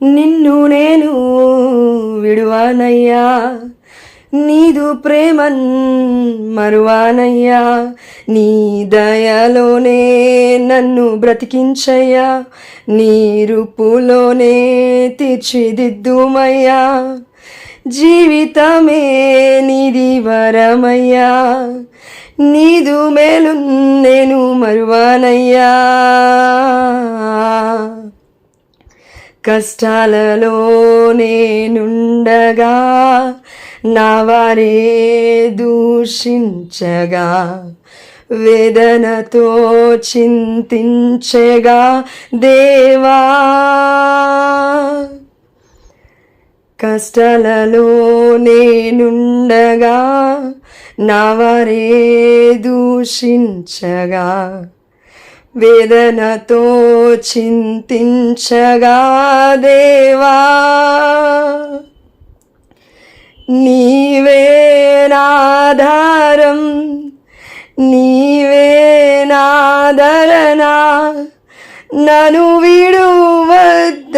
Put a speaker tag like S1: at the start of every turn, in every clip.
S1: నిన్ను నేను విడువానయ్యా, నీదు ప్రేమన్ మరువానయ్యా, నీ దయలోనే నన్ను బ్రతికించయ్యా, నీ రూపులోనే తీర్చిదిద్దుమయ్యా, జీవితమే నీది వరమయ్యా, నీదు మేలు నేను మరువానయ్యా. కష్టాలలో నేనుండగా నా వారే దూషించగా, వేదనతో చింతించగా దేవా, కష్టాలలో నేనుండగా నా వారే దూషించగా, వేదనతో చింతించగా దేవా, నీవే నాధారం, నీవే నాదరణ, నన్ను విడువద్దయ్యా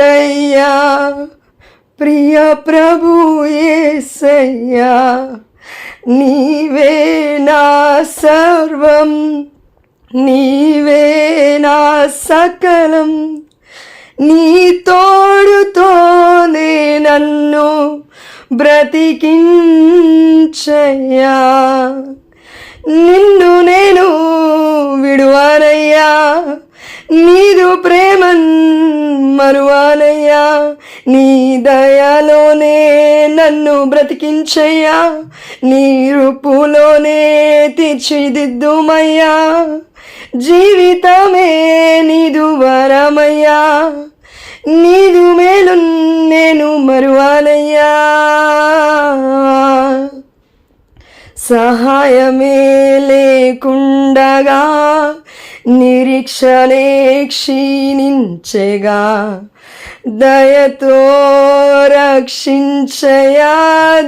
S1: ప్రియ ప్రభు యేసయ్యా, నీవే నా సర్వం, నీవే నా సకలం, నీ తోడుతోనే నన్ను బ్రతికించయ్యా, నిన్ను నేను విడువానయ్యా, నీదు ప్రేమన్ మరువానయ్యా, నీ దయలోనే నన్ను బ్రతికించయ్యా, నీ రూపులోనే తీర్చిదిద్దుమయ్యా, జీవితమే నీదు వరమయ్యా, నీదు మేలు నేను మరువానయ్యా. సహాయమే లేకుండగా నిరీక్షణే క్షీణించెగా, దయతో రక్షించయా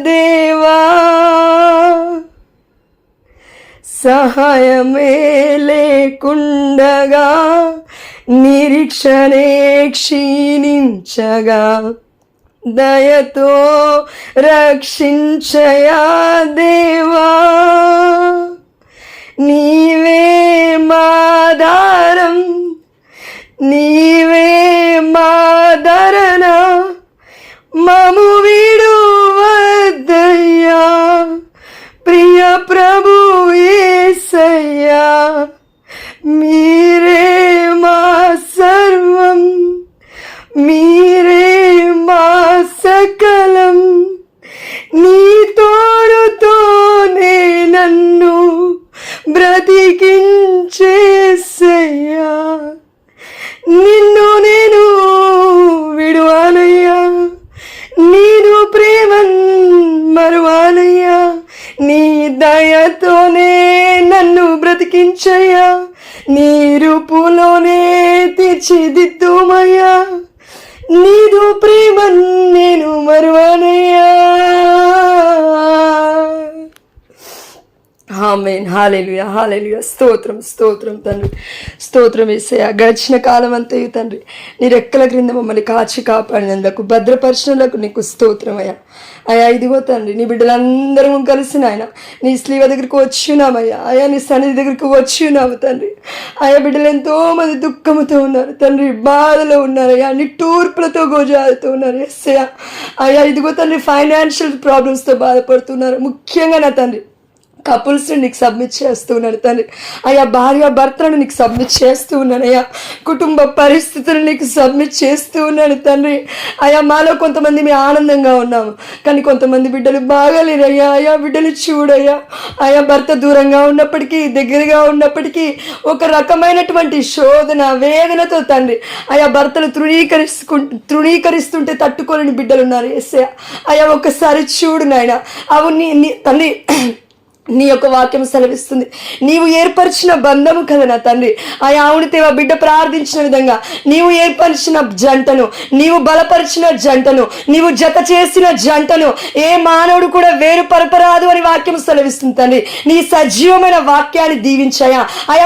S1: దేవా, సహాయమే లేకుండగా నిరీక్షణే క్షీణించగా, దయతో రక్షించయా దేవా, నీవే మాధారం, నీవే మాదరణ, మము విడువద్దయ్యా ప్రియ ప్రభు యేసయ్యా, మీరే మా సర్వం, మీరే మా సకలం, నీ తోడుతోనే నన్ను బ్రతికించేసయ్యా, నిన్ను నేను విడువానయ్యా, నీదు ప్రేమన్ మరువానయ్యా, నీ దయతోనే నన్ను బ్రతికించయ్యా, నీ రూపులోనే తీర్చిదిద్దుమయ్యా, నీదు ప్రేమన్ నేను మరువానయ్యా. ఆమేన్. హల్లెలూయా, హల్లెలూయా. స్తోత్రం, స్తోత్రం తండ్రి, స్తోత్రం యేసయ్యా. గడిచిన కాలం అంతయు తండ్రి నీ రెక్కల క్రింద మమ్మల్ని కాచి కాపాడినందుకు, భద్రపరిచినందుకు నీకు స్తోత్రమయ్యా. అయ్యా ఇదిగో తండ్రి నీ బిడ్డలందరూ కలిసి నాయన నీ స్లీవ దగ్గరికి వచ్చినామయ్యా, అయ్యా నీ సన్నిధి దగ్గరికి వచ్చినాము తండ్రి. అయ్యా బిడ్డలు ఎంతో మంది దుఃఖముతో ఉన్నారు తండ్రి, బాధలో ఉన్నారు అయ్యా, నిట్టూర్పులతో గోజాడుతూ ఉన్నారు యేసయ్యా. అయ్యా ఇదిగో తండ్రి ఫైనాన్షియల్ ప్రాబ్లమ్స్తో బాధపడుతున్నారు, ముఖ్యంగా నా తండ్రి కపుల్స్ని నీకు సబ్మిట్ చేస్తూ ఉన్నాను తండ్రి. అయ్యా భార్య భర్తలను నీకు సబ్మిట్ చేస్తూ ఉన్నాను అయ్యా, కుటుంబ పరిస్థితులను నీకు సబ్మిట్ చేస్తూ ఉన్నాను తండ్రి. అయ్యా మాలో కొంతమంది మేము ఆనందంగా ఉన్నాము, కానీ కొంతమంది బిడ్డలు బాగాలేరయ్యా. అయ్యా బిడ్డలు చూడయ్యా, అయ్యా భర్త దూరంగా ఉన్నప్పటికీ దగ్గరగా ఉన్నప్పటికీ ఒక రకమైనటువంటి శోధన వేదనతో తండ్రి అయ్యా భర్తలు తృణీకరిస్తుంటే తట్టుకోలేని బిడ్డలు ఉన్నారు యేసయ్యా. అయ్యా ఒక్కసారి చూడు నాయన, అవు నీ తండ్రి నీ యొక్క వాక్యం సెలవిస్తుంది, నీవు ఏర్పరిచిన బంధము కదా నా తండ్రి. అవును దేవా, బిడ్డ ప్రార్థించిన విధంగా నీవు ఏర్పరిచిన జంటను, నీవు బలపరిచిన జంటను, నీవు జత చేసిన జంటను ఏ మానవుడు కూడా వేరు పరపరాదు అని వాక్యం సెలవిస్తుంది తండ్రి. నీ సజీవమైన వాక్యాన్ని దీవించయా,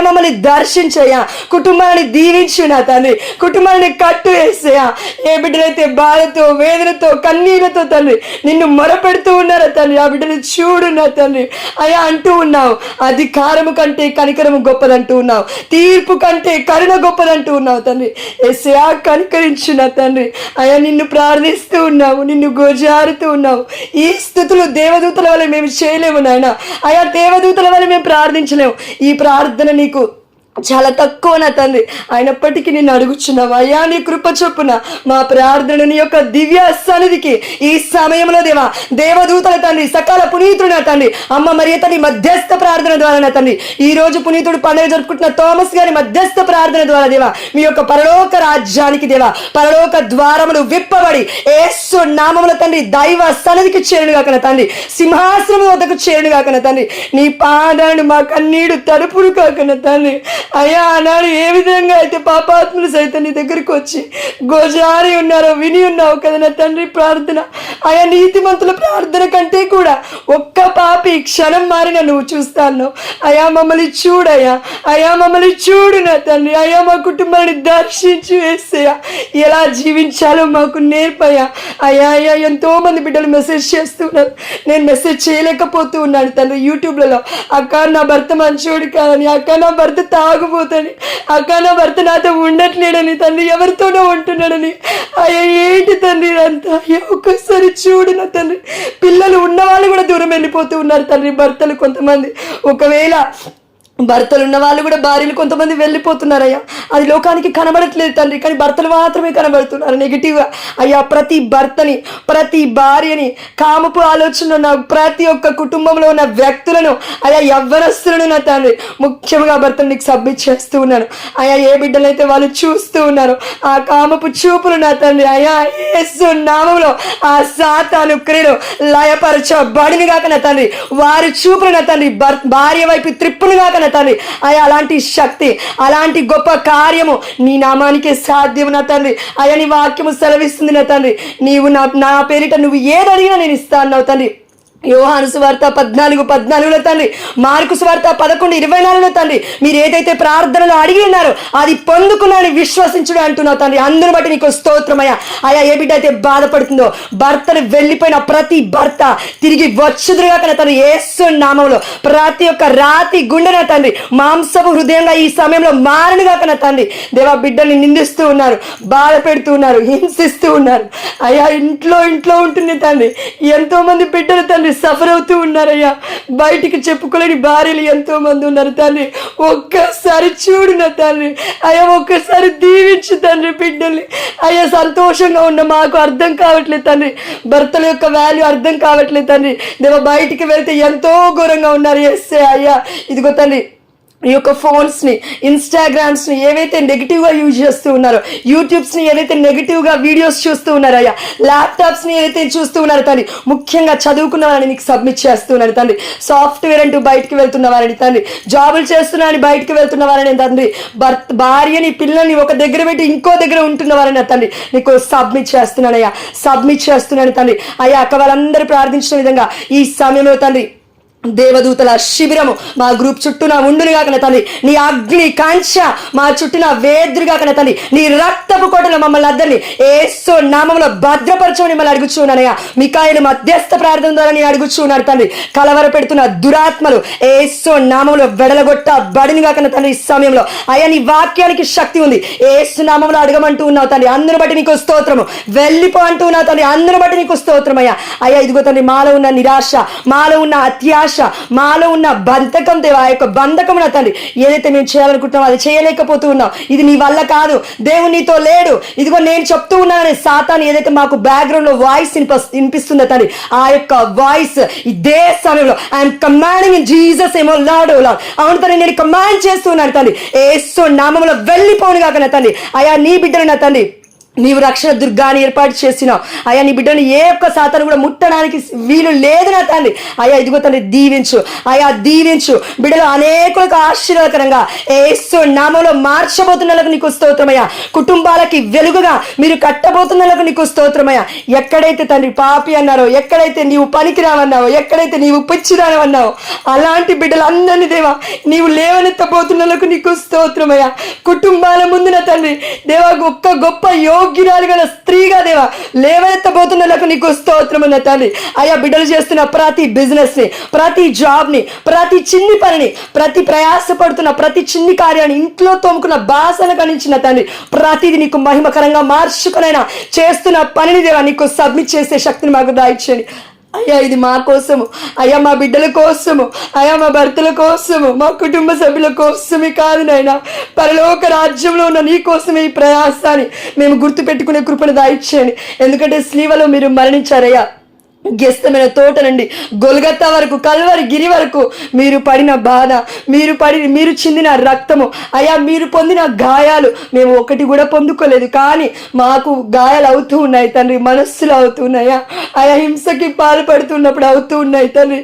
S1: మమ్మల్ని దర్శించయా, కుటుంబాన్ని దీవించు నా తండ్రి, కుటుంబాన్ని కట్టు వేసేయా. ఏ బిడ్డలైతే బాధతో, వేదనతో, కన్నీళ్లతో తండ్రి నిన్ను మొరపెడుతూ ఉన్నారా తండ్రి, ఆ బిడ్డను చూడు నా తండ్రి. అంటూ ఉన్నావు, అధికారము కంటే కనికరము గొప్పదంటూ ఉన్నావు, తీర్పు కంటే కరుణ గొప్పదంటూ ఉన్నావు తండ్రి. యేసయ్యా కనికరించు నా తండ్రి. నిన్ను ప్రార్థిస్తూ ఉన్నావు, నిన్ను గోజారుతూ ఉన్నావు. ఈ స్థుతులు దేవదూతల వల్ల మేము చేయలేము నాయన. దేవదూతల వల్ల మేము ప్రార్థించలేము. ఈ ప్రార్థన నీకు చాలా తక్కువ నా తండ్రి, అయినప్పటికీ నేను అడుగుచున్నావు అయ్యా, నీ కృప చొప్పున మా ప్రార్థన నీ యొక్క దివ్య సన్నిధికి ఈ సమయంలో దేవా, దేవదూతల తండ్రి, సకాల పునీతుడు నా తండ్రి, అమ్మ మరియ తల్లి మధ్యస్థ ప్రార్థన ద్వారా నా తండ్రి, ఈ రోజు పునీతుడు పండుగ జరుపుకుంటున్న థామస్ గారి మధ్యస్థ ప్రార్థన ద్వారా దేవా, మీ యొక్క పరలోక రాజ్యానికి దేవా, పరలోక ద్వారములు విప్పబడి యేసు నామముల తండ్రి దైవ సన్నిధికి చేరును గాక నా తండ్రి, సింహాసనం వద్దకు చేరును గాక నా తండ్రి, నీ పాదాలను మా కన్నీడు తడుపుడు కాక నా తండ్రి. ఆనాడు ఏ విధంగా అయితే పాపాత్ములు సైతం నీ దగ్గరికి వచ్చి గోజారి ఉన్నారో విని ఉన్నావు కదా నా తండ్రి. ప్రార్థన నీతిమంతుల ప్రార్థన కంటే కూడా ఒక్క పాపి క్షణం మారిన నువ్వు చూస్తాను. మమ్మల్ని చూడయ్యా, మమ్మల్ని చూడు నా తండ్రి. మా కుటుంబాన్ని దర్శించి వేసేయా, ఎలా జీవించాలో మాకు నేర్పయ్యా. ఎంతో మంది బిడ్డలు మెసేజ్ చేస్తున్నారు, నేను మెసేజ్ చేయలేకపోతూ ఉన్నాను తండ్రి. యూట్యూబ్లలో అక్క నా భర్త మంచోడు కాదని, అక్క నా భర్త తాగుపోతాని, అక్క నా భర్త నాతో ఉండట్లేడని, తండ్రి ఎవరితోనో ఉంటున్నాడని. ఏంటి తండ్రి ఇదంతా? ఒక్కసారి చూడు నా తండ్రి. పిల్లలు ఉన్నవాళ్ళు కూడా దూరం వెళ్ళిపోతూ ఉన్నారు తండ్రి. భర్తలు కొంతమంది, ఒకవేళ భర్తలు ఉన్న వాళ్ళు కూడా భార్యలు కొంతమంది వెళ్ళిపోతున్నారయ్యా. అది లోకానికి కనబడట్లేదు తండ్రి, కానీ భర్తలు మాత్రమే కనబడుతున్నారు నెగిటివ్గా. ప్రతి భర్తని, ప్రతి భార్యని, కామపు ఆలోచన ఉన్న ప్రతి ఒక్క కుటుంబంలో ఉన్న వ్యక్తులను, యవ్వనస్తులను నా తండ్రి, ముఖ్యంగా భర్తను నీకు సబ్మిట్ చేస్తూ ఉన్నాను. ఏ బిడ్డలైతే వాళ్ళు చూస్తూ ఉన్నారు ఆ కామపు చూపులు నా తండ్రి, యేసు నామములో ఆ సాతాను క్రియలు లయపరచబడిని గాక నా తండ్రి. వారి చూపులు నా తండ్రి భార్య వైపు త్రిప్పును గాక తండ్రి. అలాంటి శక్తి, అలాంటి గొప్ప కార్యము నీ నామానికే సాధ్యము నా తండ్రి. నీ వాక్యము సెలవిస్తుంది నా తండ్రి, నీవు నా పేరిట నువ్వు ఏది అడిగినా నేను ఇస్తాను తండ్రి. యోహాను సువార్త 14:14 తండ్రి, మార్కు సువార్త 11:24 తండ్రి, మీరు ఏదైతే ప్రార్థనలు అడిగి ఉన్నారో అది పొందుకున్నాను విశ్వసించుడు అంటున్నావు తండ్రి. అందును బట్టి నీకు స్తోత్రమయ్యా. ఏ బిడ్డ అయితే బాధపడుతుందో, భర్తను వెళ్ళిపోయిన ప్రతి భర్త తిరిగి వచ్చుదురుగా కన తండ్రి యేసు నామములో. ప్రతి ఒక్క రాతి గుండెన తండ్రి మాంసపు హృదయంగా ఈ సమయంలో మారనుగా కన తండ్రి. దేవా, బిడ్డని నిందిస్తూ ఉన్నారు, బాధ పెడుతూ ఉన్నారు, హింసిస్తూ ఉన్నారు. ఇంట్లో ఉంటుంది తండ్రి. ఎంతో మంది బిడ్డలు తండ్రి సఫర్ అవుతూ ఉన్నారయ్యా. బయటికి చెప్పుకోలేని భార్యలు ఎంతో మంది ఉన్నారు తండ్రి. ఒక్కసారి చూడు నా తండ్రి. ఒక్కసారి దీవించు తండ్రి బిడ్డల్ని. సంతోషంగా ఉన్న మాకు అర్థం కావట్లేదు తండ్రి, భర్తల యొక్క వాల్యూ అర్థం కావట్లేదు తండ్రి. దేవ, బయటికి వెళ్తే ఎంతో ఘోరంగా ఉన్నారు. ఎస్సే ఇదిగో తండ్రి, ఈ యొక్క ఫోన్స్ని, ఇన్స్టాగ్రామ్స్ని ఏవైతే నెగిటివ్గా యూజ్ చేస్తూ ఉన్నారో, యూట్యూబ్స్ని ఏదైతే నెగిటివ్గా వీడియోస్ చూస్తూ ఉన్నారో, ల్యాప్టాప్స్ని ఏదైతే చూస్తూ ఉన్నారో తండ్రి, ముఖ్యంగా చదువుకున్న వారిని నీకు సబ్మిట్ చేస్తున్నాను తండ్రి. సాఫ్ట్వేర్ అంటూ బయటికి వెళ్తున్న వారిని తండ్రి, జాబులు చేస్తున్నారని బయటికి వెళ్తున్న వారిని తండ్రి, భార్యని పిల్లల్ని ఒక దగ్గర పెట్టి ఇంకో దగ్గర ఉంటున్న వారిని తండ్రి నీకు సబ్మిట్ చేస్తున్నాను తండ్రి. అక్క వాళ్ళందరూ ప్రార్థించిన విధంగా ఈ సమయంలో తండ్రి దేవదూతల శిబిరము మా గ్రూప్ చుట్టూ నా ఉండునుగా కన తండ్రి. నీ అగ్ని కాంక్ష మా చుట్టూ నా వేద్రుగా కన తండ్రి. నీ రక్తపు కోటలో మమ్మల్ని అందరినీ యేసు నామములో భద్రపరచమని మిమ్మల్ని అడుగుచున్నానయ్యా. మికాయేలు మధ్యస్థ ప్రార్థన ద్వారా నేను అడుగుచున్నాను తండ్రి. కలవర పెడుతున్న దురాత్మలు యేసు నామములో వెడలగొట్టబడినుగా కన తండ్రి. ఈ సమయంలో నీ వాక్యానికి శక్తి ఉంది. యేసు నామములో అడగమంటూ ఉన్నావు తండ్రి, అందరిని బట్టి నీకు స్తోత్రము. వెళ్ళిపో అంటూ ఉన్నావు తండ్రి, అందరిని బట్టి నీకు స్తోత్రమయ్యా. ఇదిగో తండ్రి, మాలో ఉన్న నిరాశ, మాలో ఉన్న అత్యాశ, మాలో ఉన్న బంధకం దేవా, ఆ యొక్క బంధకం నా తండ్రి, ఏదైతే మేము చేయాలనుకుంటున్నామో అది చేయలేకపోతూ ఉన్నాం. ఇది నీ వల్ల కాదు, దేవుడు నీతో లేడు, ఇదిగో నేను చెప్తూ ఉన్నానని సాతాను ఏదైతే మాకు బ్యాక్గ్రౌండ్ లో వాయిస్ వినిపిస్తుందో తండ్రి, ఆ యొక్క వాయిస్ ఇదే సమయంలో ఐఎమ్ కమాండింగ్ ఇన్ జీసస్ ఏమో లార్డ్ అవును తండ్రి, నేను కమాండ్ చేస్తున్నాను తండ్రి, యేసు నామములో వెళ్ళిపోను గాక నా తండ్రి. నీ బిడ్డలు నా తండ్రి నీవు రక్షణ దుర్గాన్ని ఏర్పాటు చేసినావు అయ్యా. నీ బిడ్డను ఏ ఒక్క సాతాను కూడా ముట్టడానికి వీలు లేదు నా తండ్రి. అయ్యా ఇదిగో తండ్రి దీవించు అయ్యా, దీవించు. బిడ్డలు అనేకులకు ఆశీర్వాదకరంగా యేసు నామములో మార్చబోతున్నలకు నీకు స్తోత్రమయ్యా. కుటుంబాలకి వెలుగుగా మీరు కట్టబోతున్నలకు నీకు స్తోత్రమయ్యా. ఎక్కడైతే తండ్రి పాపి అన్నారో, ఎక్కడైతే నీవు పనికిరావన్నావో, ఎక్కడైతే నీవు పిచ్చిరావన్నావో అలాంటి బిడ్డలందరినీ దేవా నీవు లేవనెత్తబోతున్నలకు నీకు స్తోత్రమయ్యా. కుటుంబాల ముందున తండ్రి దేవా ఒక్క గొప్ప యోగ్యురాలు గల స్త్రీగా దేవా లేవనెత్తబోతున్నలకు నీకు స్తోత్రము నా తండ్రి. అయ్యా బిడ్డలు చేస్తున్న ప్రతి బిజినెస్ ని, ప్రతి జాబ్ ని, ప్రతి చిన్ని పనిని, ప్రతి ప్రయాసపడుతున్న ప్రతి చిన్ని కార్యాన్ని, ఇంట్లో తోముకున్న బాసన కనించిన తండ్రి ప్రతిది నీకు మహిమకరంగా మార్చుకునైనా చేస్తున్న పనిని దేవా నీకు సబ్మిట్ చేసే శక్తిని మాకు దాయిచ్చండి అయ్యా. ఇది మా కోసము అయ్యా, మా బిడ్డల కోసము అయ్యా, మా భర్తల కోసము, మా కుటుంబ సభ్యుల కోసమే కాదు నాయనా, పరలోక రాజ్యంలో ఉన్న నీ కోసమే ఈ ప్రయాసాన్ని మేము గుర్తుపెట్టుకునే కృపను దాయిచ్చేయండి. ఎందుకంటే స్లీవలో మీరు మరణించారయ్యా. గెస్తమైన తోట నుండి గొల్గత్తా వరకు, కల్వరి గిరి వరకు మీరు పడిన బాధ, మీరు చిందిన రక్తము అయ్యా, మీరు పొందిన గాయాలు మేము ఒకటి కూడా పొందుకోలేదు. కానీ మాకు గాయాలు అవుతూ ఉన్నాయి తండ్రి, మనస్సులు అవుతున్నాయా అయ్యా, హింసకి పాల్పడుతున్నప్పుడు అవుతూ ఉన్నాయి తండ్రి.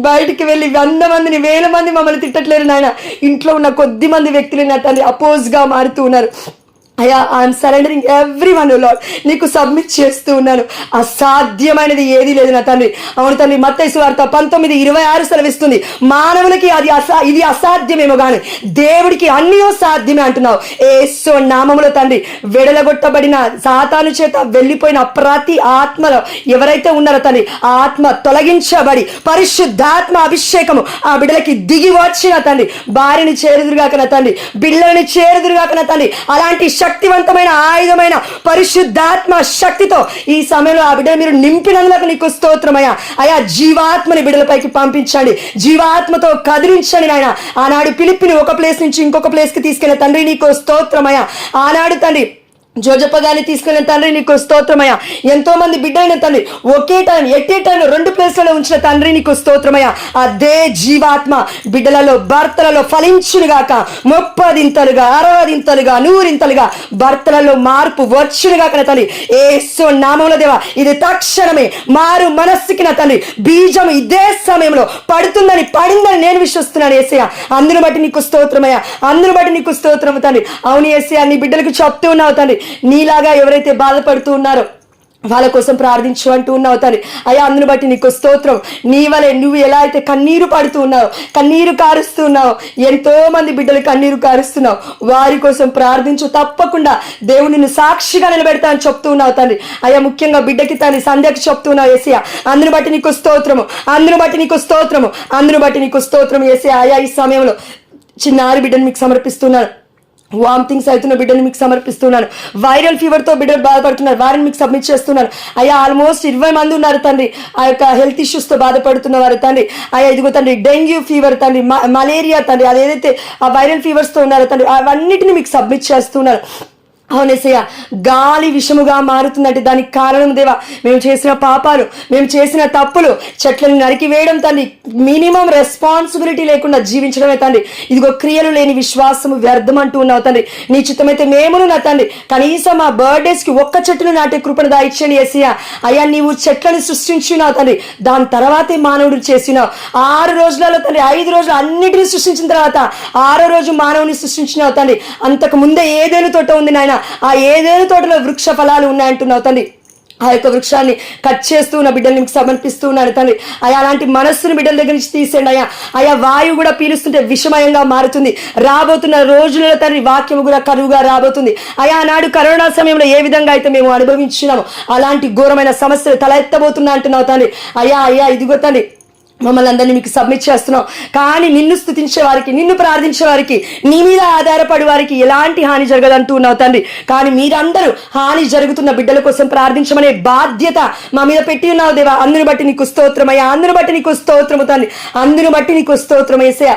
S1: బయటికి వెళ్ళి 100 మందిని 1000 మంది మమ్మల్ని తిట్టట్లేరు నాయన, ఇంట్లో ఉన్న కొద్ది మంది వ్యక్తులు నా తండ్రి అపోజ్గా మారుతూ ఉన్నారు అయ్యా. I'm surrendering every one lord, నీకు సబ్మిట్ చేస్తూ ఉన్నాను. అసాధ్యమైనది ఏదీ లేదు నా తండ్రి. అవును తండ్రి, మత్తయి సువార్త 19:26 సెలవిస్తుంది, మానవులకి ఇది అసాధ్యమేమో కానీ దేవుడికి అన్నీ సాధ్యమే అంటున్నావు. యేసు నామములో తండ్రి వెడలగొట్టబడిన సాతాను చేత వెళ్ళిపోయిన ప్రతి ఆత్మలో ఎవరైతే ఉన్నారో తండ్రి ఆత్మ తొలగించబడి పరిశుద్ధాత్మ అభిషేకము ఆ బిడ్డలకి దిగి వచ్చిన తండ్రి భార్యని చేరుదురుగాక నా తండ్రి, బిడ్డలని చేరుదురుగాక నా తండ్రి. అలాంటి శక్తివంతమైన ఆయుధమైన పరిశుద్ధాత్మ శక్తితో ఈ సమయంలో ఆ బిడ్డలు మీరు నింపినందులకు నీకు స్తోత్రమయ్యా. అయా జీవాత్మని బిడ్డలపైకి పంపించండి, జీవాత్మతో కదిలించండి నాయన. ఆనాడు పిలిపిని ఒక ప్లేస్ నుంచి ఇంకొక ప్లేస్కి తీసుకెళ్ళిన తండ్రి నీకు స్తోత్రమయ్యా. ఆనాడు తండ్రి జోజప్ప గారిని తీసుకెళ్ళిన తండ్రి నీకు స్తోత్రమయ్యా. ఎంతో మంది బిడ్డలైన తండ్రి ఒకే టైం ఎట్టే టైంలో 2 ప్లేస్లలో ఉంచిన తండ్రి నీకు స్తోత్రమయ్యా. అదే జీవాత్మ బిడ్డలలో భర్తలలో ఫలించునుగాక, 30 60 100 భర్తలలో మార్పు వచ్చునుగాక నా తండ్రి యేసు నామములో దేవా. ఇది తక్షణమే మారు మనస్సుకి నా తండ్రి బీజం ఇదే సమయంలో పడిందని నేను విశ్వస్తున్నాను యేసయ్య. అందును బట్టి నీకు స్తోత్రమయ్యా, అందును బట్టి నీకు స్తోత్రము తండ్రి. అవును యేసయ్య, నీ బిడ్డలకు చెప్తూ ఉన్నావు తండ్రి, నీలాగా ఎవరైతే బాధపడుతూ ఉన్నారో వాళ్ళ కోసం ప్రార్థించు అంటూ ఉన్నావు తండ్రి. అయ్యా అందును బట్టి నీకు స్తోత్రం. నీ వలె నువ్వు ఎలా అయితే కన్నీరు పడుతూ ఉన్నావు, కన్నీరు కారుస్తూ ఉన్నావు, ఎంతో మంది బిడ్డలు కన్నీరు కారుస్తున్నావు, వారి కోసం ప్రార్థించు. తప్పకుండా దేవుడు నిన్ను సాక్షిగా నిలబెడతా అని చెప్తూ ఉన్నావు తండ్రి. అయ్యా ముఖ్యంగా బిడ్డకి తండ్రి సంధ్యకి చెప్తూ ఉన్నావు యేసయ్య. అందును బట్టి నీకు స్తోత్రము, అందును బట్టి నీకు స్తోత్రము, అందును బట్టి నీకు స్తోత్రం యేసయ్య. అయ్యా ఈ సమయంలో చిన్నారి బిడ్డను మీకు సమర్పిస్తున్నాను. వామిటింగ్స్ అవుతున్న బిడ్డలు మీకు సమర్పిస్తున్నాను. వైరల్ ఫీవర్తో బిడ్డలు బాధపడుతున్నారు, వారిని మీకు సబ్మిట్ చేస్తున్నాను. అయ్యా ఆల్మోస్ట్ 20 మంది ఉన్నారు తండ్రి ఆ యొక్క హెల్త్ ఇష్యూస్తో బాధపడుతున్న వారు తండ్రి. అయ్యా ఇదిగో తండ్రి డెంగ్యూ ఫీవర్ తండ్రి, మలేరియా తండ్రి, అదేదైతే ఆ వైరల్ ఫీవర్స్తో ఉన్నారో తండ్రి అవన్నిటిని మీకు సబ్మిట్ చేస్తున్నాను. అవునేసయ్య, గాలి విషముగా మారుతుందంటే దానికి కారణం దేవా మేము చేసిన పాపాలు, మేము చేసిన తప్పులు, చెట్లను నరికివేయడం తండ్రి, మినిమం రెస్పాన్సిబిలిటీ లేకుండా జీవించడమే తండ్రి. ఇదిగో క్రియలు లేని విశ్వాసము వ్యర్థం అంటూ ఉన్నావు తండ్రి. నీ చిత్తమైతే మేమును నా తండ్రి కనీసం మా బర్త్డేస్కి ఒక్క చెట్టును నాటే కృపను దాయిచ్చండి యేసయ్య. అయ్యా నీవు చెట్లను సృష్టించినావు తండ్రి, దాని తర్వాతే మానవుడు చేసినావు. 6 రోజులలో తండ్రి 5 రోజులు అన్నిటిని సృష్టించిన తర్వాత 6వ రోజు మానవుని సృష్టించినావు తండ్రి. అంతకు ముందే ఏదేను తోట ఉంది నాయన, ఆ ఏదేను తోటలో వృక్ష ఫలాలు ఉన్నాయంటున్నావు తండ్రి. ఆ యొక్క వృక్షాన్ని కట్ చేస్తూ ఉన్న బిడ్డల్ని మీకు సమర్పిస్తూ ఉన్నాను తండ్రి. అయ్యా అలాంటి మనస్సును బిడ్డల దగ్గర నుంచి తీసేయండి అయ్యా. అయ్యా వాయువు కూడా పీలుస్తుంటే విషమయంగా మారుతుంది. రాబోతున్న రోజులలో తండ్రి వాక్యము కూడా కరువుగా రాబోతుంది. అయ్యా నాడు కరోనా సమయంలో ఏ విధంగా అయితే మేము అనుభవించినామో అలాంటి ఘోరమైన సమస్యలు తల ఎత్తబోతున్నా అంటున్నావు తండ్రి. అయ్యా ఇదిగో తండ్రి మమ్మల్ని అందరినీ మీకు సబ్మిట్ చేస్తున్నాం. కానీ నిన్ను స్తుతించే వారికి, నిన్ను ప్రార్థించే వారికి, నీ మీద ఆధారపడే వారికి ఎలాంటి హాని జరగదంటూ ఉన్నావు తండ్రి. కానీ మీరందరూ హాని జరుగుతున్న బిడ్డల కోసం ప్రార్థించమనే బాధ్యత మా మీద పెట్టి ఉన్నావు దేవా. అందును బట్టి నీకు స్తోత్రమయ్యా, అందును బట్టి నీకు స్తోత్రము తండ్రి, అందును బట్టి నీకు స్తోత్రం యేసయ్య.